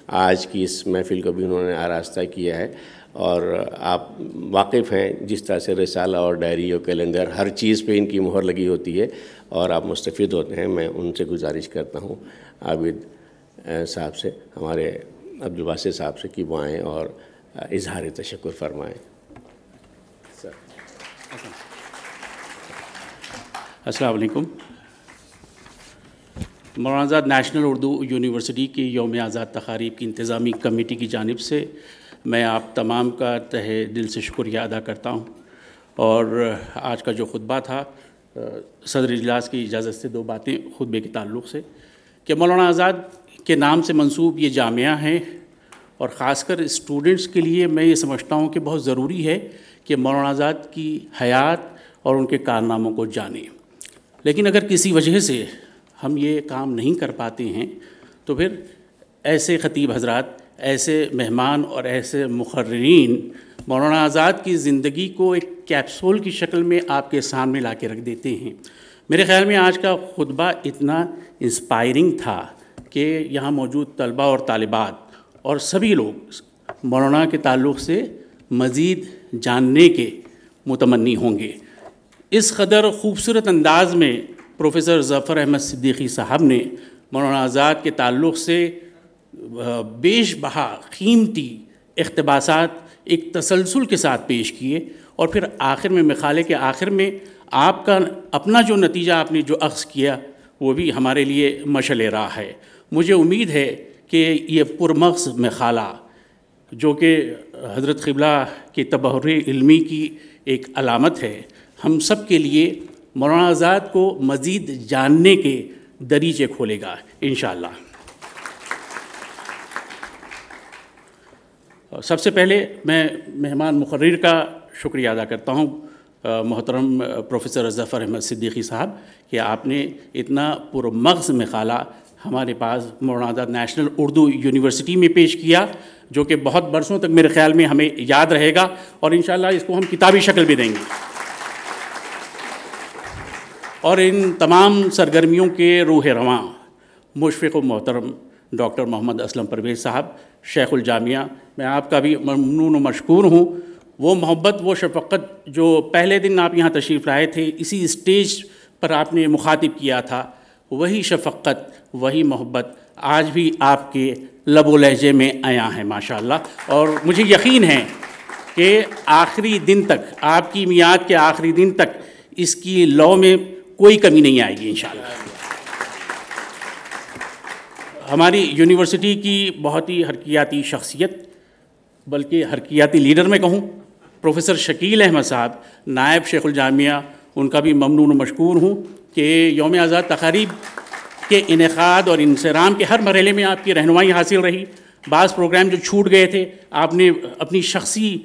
آج کی اس محفل کو بھی انہوں نے آراستہ کیا ہے، اور آپ واقف ہیں جس طرح سے رسالہ اور ڈائری اور کیلنڈر ہر چیز پہ ان کی مہر لگی ہوتی ہے، اور آپ مستفید ہوتے ہیں۔ میں ان سے گزارش کرتا ہوں عابد صاحب سے، ہمارے عبدالباسط صاحب سے، کہ وہ آئیں اور اظہار تشکر فرمائیں۔ السلام علیکم۔ مولانا آزاد نیشنل اردو یونیورسٹی کی یوم آزاد تقاریب کی انتظامی کمیٹی کی جانب سے میں آپ تمام کا تہہ دل سے شکریہ ادا کرتا ہوں، اور آج کا جو خطبہ تھا، صدر اجلاس کی اجازت سے 2 باتیں خطبے کے تعلق سے، کہ مولانا آزاد کے نام سے منسوب یہ جامعہ ہیں، اور خاص کر اسٹوڈنٹس کے لیے میں یہ سمجھتا ہوں کہ بہت ضروری ہے کہ مولانا آزاد کی حیات اور ان کے کارناموں کو جانیں۔ لیکن اگر کسی وجہ سے ہم یہ کام نہیں کر پاتے ہیں تو پھر ایسے خطیب حضرات، ایسے مہمان اور ایسے مقررین مولانا آزاد کی زندگی کو ایک کیپسول کی شکل میں آپ کے سامنے لا کے رکھ دیتے ہیں۔ میرے خیال میں آج کا خطبہ اتنا انسپائرنگ تھا کہ یہاں موجود طلبہ اور طالبات اور سبھی لوگ مولانا کے تعلق سے مزید جاننے کے متمنی ہوں گے۔ اس قدر خوبصورت انداز میں پروفیسر ظفر احمد صدیقی صاحب نے مولانا آزاد کے تعلق سے بیش بہا قیمتی اقتباسات ایک تسلسل کے ساتھ پیش کیے، اور پھر آخر میں مقالے کے آخر میں آپ کا اپنا جو نتیجہ آپ نے جو اخذ کیا وہ بھی ہمارے لیے مشعل راہ ہے۔ مجھے امید ہے کہ یہ پرمغز مخالہ جو کہ حضرت قبلہ کی تبحر علمی کی ایک علامت ہے، ہم سب کے لیے مولانا آزاد کو مزید جاننے کے دریچے کھولے گا انشاءاللہ۔ سب سے پہلے میں مہمان مقرر کا شکریہ ادا کرتا ہوں محترم پروفیسر ظفر احمد صدیقی صاحب کہ آپ نے اتنا پرمغز مقالہ ہمارے پاس مولانا آزاد نیشنل اردو یونیورسٹی میں پیش کیا، جو کہ بہت برسوں تک میرے خیال میں ہمیں یاد رہے گا، اور انشاءاللہ اس کو ہم کتابی شکل بھی دیں گے۔ اور ان تمام سرگرمیوں کے روح رواں مشفق و محترم ڈاکٹر محمد اسلم پرویز صاحب شیخ الجامعہ، میں آپ کا بھی ممنون و مشکور ہوں۔ وہ محبت، وہ شفقت جو پہلے دن آپ یہاں تشریف لائے تھے، اسی اسٹیج پر آپ نے مخاطب کیا تھا، وہی شفقت، وہی محبت آج بھی آپ کے لب و لہجے میں عیاں ہے ماشاءاللہ۔ اور مجھے یقین ہے کہ آخری دن تک، آپ کی میعاد کے آخری دن تک اس کی لو میں کوئی کمی نہیں آئے گی انشاءاللہ۔ ہماری یونیورسٹی کی بہت ہی حرکیاتی شخصیت، بلکہ حرکیاتی لیڈر میں کہوں، پروفیسر شکیل احمد صاحب نائب شیخ الجامعہ، ان کا بھی ممنون و مشکور ہوں کہ یوم آزاد تقاریب کے انعقاد اور انصرام کے ہر مرحلے میں آپ کی رہنمائی حاصل رہی۔ بعض پروگرام جو چھوٹ گئے تھے آپ نے اپنی شخصی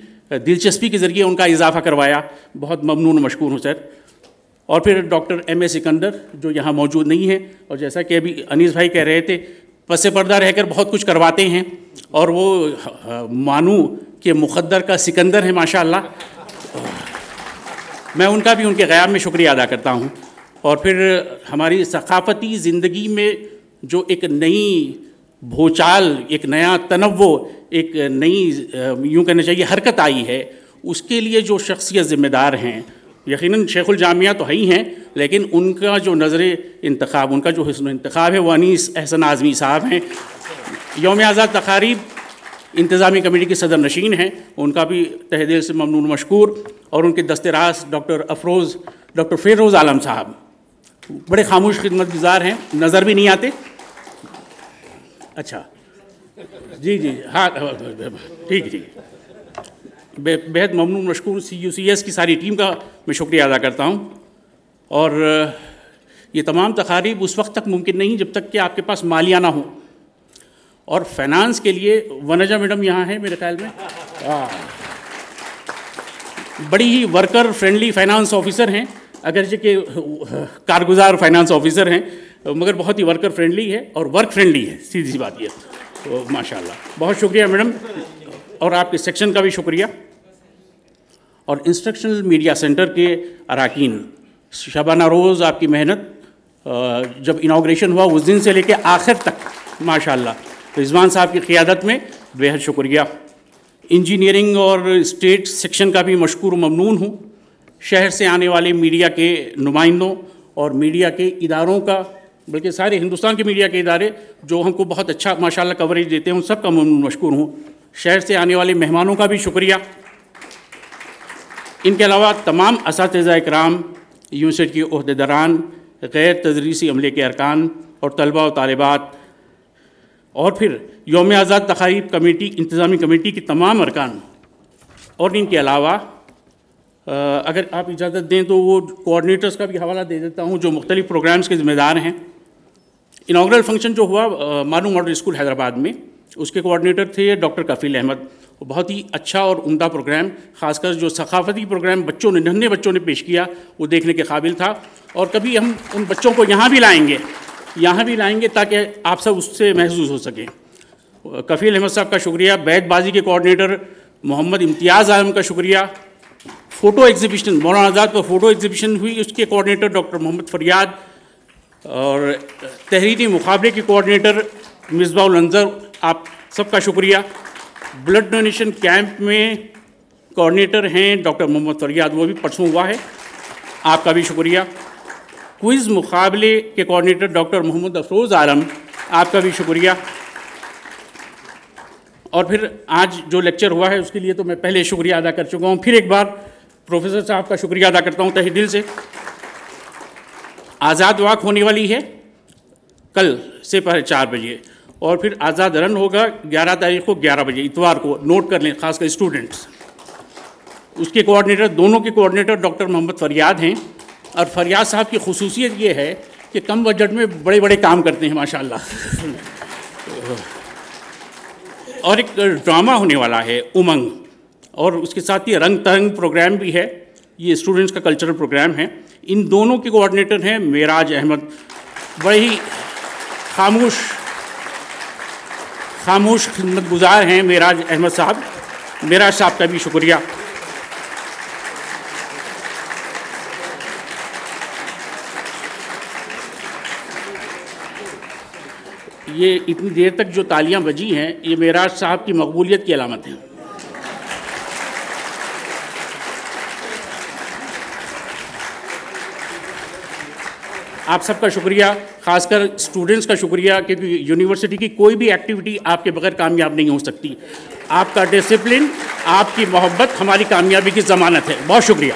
دلچسپی کے ذریعے ان کا اضافہ کروایا، بہت ممنون و مشکور ہوں سر۔ اور پھر ڈاکٹر ایم اے سکندر جو یہاں موجود نہیں ہیں، اور جیسا کہ ابھی انیس بھائی کہہ رہے تھے، پس پردہ رہ کر بہت کچھ کرواتے ہیں، اور وہ مانو کہ مقدر کا سکندر ہے ماشاءاللہ۔ میں ان کا بھی ان کے غیاب میں شکریہ ادا کرتا ہوں۔ اور پھر ہماری ثقافتی زندگی میں جو ایک نئی بھوچال، ایک نیا تنوع، ایک نئی یوں کہنا چاہیے حرکت آئی ہے، اس کے لیے جو شخصیت ذمہ دار ہیں، یقیناً شیخ الجامعہ تو ہی ہیں، لیکن ان کا جو نظر انتخاب، ان کا جو حسن انتخاب ہے، وہ انیس احسن اعظمی صاحب ہیں۔ یوم آزاد تقاریب انتظامی کمیٹی کے صدر نشین ہیں، ان کا بھی تہ دل سے ممنون مشکور۔ اور ان کے دست راست ڈاکٹر فیروز عالم صاحب بڑے خاموش خدمت گزار ہیں، نظر بھی نہیں آتے۔ اچھا جی ہاں ٹھیک بہت ممنون مشکور۔ CUCS کی ساری ٹیم کا میں شکریہ ادا کرتا ہوں۔ اور یہ تمام تقاریب اس وقت تک ممکن نہیں جب تک کہ آپ کے پاس مالیہ نہ ہو، اور فائنانس کے لیے ونجا میڈم یہاں ہیں میرے خیال میں، بڑی ہی ورکر فرینڈلی فائنانس آفیسر ہیں، اگرچہ کہ کارگزار فائنانس آفیسر ہیں، مگر بہت ہی ورکر فرینڈلی ہے اور ورک فرینڈلی ہے، سیدھی سی بات یہ تو ماشاءاللہ۔ بہت شکریہ میڈم، اور آپ کے سیکشن کا بھی شکریہ۔ اور انسٹرکشنل میڈیا سینٹر کے اراکین، شبانہ روز آپ کی محنت، جب انوگریشن ہوا اس دن سے لے کے آخر تک ماشاءاللہ رضوان صاحب کی قیادت میں بے حد شکریہ۔ انجینئرنگ اور اسٹیٹ سیکشن کا بھی مشکور و ممنون ہوں، شہر سے آنے والے میڈیا کے نمائندوں اور میڈیا کے اداروں کا، بلکہ سارے ہندوستان کے میڈیا کے ادارے جو ہم کو بہت اچھا ماشاءاللہ کوریج دیتے ہیں، ان سب کا ممنون مشکور ہوں۔ شہر سے آنے والے مہمانوں کا بھی شکریہ۔ ان کے علاوہ تمام اساتذہ اکرام، یونیورسٹی کے عہدیداران، غیر تدریسی عملے کے ارکان اور طلباء و طالبات، اور پھر یوم آزاد تقاریب کمیٹی، انتظامی کمیٹی کے تمام ارکان، اور ان کے علاوہ اگر آپ اجازت دیں تو وہ کوآرڈینیٹرز کا بھی حوالہ دے دیتا ہوں جو مختلف پروگرامز کے ذمہ دار ہیں۔ انوگرل فنکشن جو ہوا مانو ماڈل اسکول حیدرآباد میں، اس کے کوآرڈینیٹر تھے ڈاکٹر کفیل احمد۔ بہت ہی اچھا اور عمدہ پروگرام، خاص کر جو ثقافتی پروگرام بچوں نے، ننھے بچوں نے پیش کیا، وہ دیکھنے کے قابل تھا۔ اور کبھی ہم ان بچوں کو یہاں بھی لائیں گے تاکہ آپ سب اس سے محظوظ ہو سکیں۔ کفیل احمد صاحب کا شکریہ۔ بیت بازی کے کوآرڈینیٹر محمد امتیاز عالم کا شکریہ۔ فوٹو ایگزیبیشن، مولانا آزاد پر فوٹو ایگزیبیشن ہوئی، اس کے کوآرڈینیٹر ڈاکٹر محمد فریاد، اور تحریری مقابلے کے کوآرڈینیٹر مصباح الانظر، آپ سب کا شکریہ۔ بلڈ ڈونیشن کیمپ میں کوآرڈینیٹر ہیں ڈاکٹر محمد فریاد، وہ بھی پرسوں ہوا ہے، آپ کا بھی شکریہ۔ کوئز مقابلے کے کوآرڈینیٹر ڈاکٹر محمد افروز عالم، آپ کا بھی شکریہ۔ اور پھر آج جو لیکچر ہوا ہے اس کے لیے تو میں پہلے شکریہ ادا کر چکا ہوں، پھر ایک بار پروفیسر صاحب کا شکریہ ادا کرتا ہوں تہہ دل سے۔ آزاد واک ہونے والی ہے کل سے پہلے 4 بجے، اور پھر آزاد رن ہوگا 11 تاریخ کو 11 بجے اتوار کو، نوٹ کر لیں خاص کر اسٹوڈنٹس۔ اس کے کوآرڈینیٹر، دونوں کے کوآرڈینیٹر ڈاکٹر محمد فریاد ہیں، اور فریاد صاحب کی خصوصیت یہ ہے کہ کم بجٹ میں بڑے بڑے کام کرتے ہیں ماشاءاللہ۔ اور ایک ڈرامہ ہونے والا ہے امنگ، اور اس کے ساتھ یہ رنگ ترنگ پروگرام بھی ہے، یہ اسٹوڈنٹس کا کلچرل پروگرام ہے۔ ان دونوں کے کوآرڈینیٹر ہیں معراج احمد، بڑے ہی خاموش خدمت گزار ہیں معراج احمد صاحب۔ معراج صاحب کا بھی شکریہ۔ یہ اتنی دیر تک جو تالیاں بجی ہیں، یہ معراج صاحب کی مقبولیت کی علامت ہے۔ آپ سب کا شکریہ، خاص کر اسٹوڈنٹس کا شکریہ، کیونکہ یونیورسٹی کی کوئی بھی ایکٹیویٹی آپ کے بغیر کامیاب نہیں ہو سکتی۔ آپ کا ڈسپلن، آپ کی محبت ہماری کامیابی کی ضمانت ہے۔ بہت شکریہ۔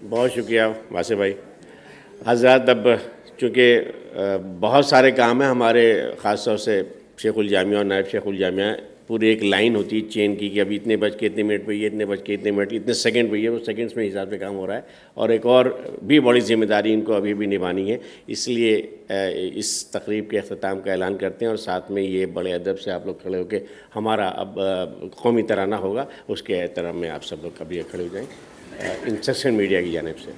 بہت شکریہ واسع بھائی۔ حضرات، اب چونکہ بہت سارے کام ہیں ہمارے، خاص طور سے شیخ الجامعہ اور نائب شیخ الجامعہ، پوری ایک لائن ہوتی ہے چین کی کہ ابھی اتنے بج کے اتنے منٹ پہ یہ، اتنے بج کے اتنے منٹ، اتنے سیکنڈ پہ یہ، وہ سیکنڈس میں حساب سے کام ہو رہا ہے، اور ایک اور بھی بڑی ذمہ داری ان کو ابھی بھی نبھانی ہے۔ اس لیے اس تقریب کے اختتام کا اعلان کرتے ہیں، اور ساتھ میں یہ بڑے ادب سے آپ لوگ کھڑے ہو کے ہمارا اب قومی ترانہ ہوگا، اس کے احترام میں آپ سب لوگ ابھی کھڑے ہو جائیں انسٹرکشن میڈیا کی جانب سے۔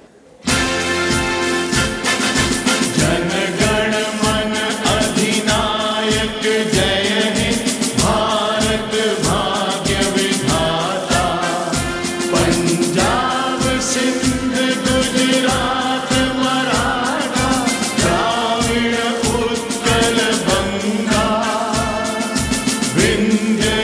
Vindhya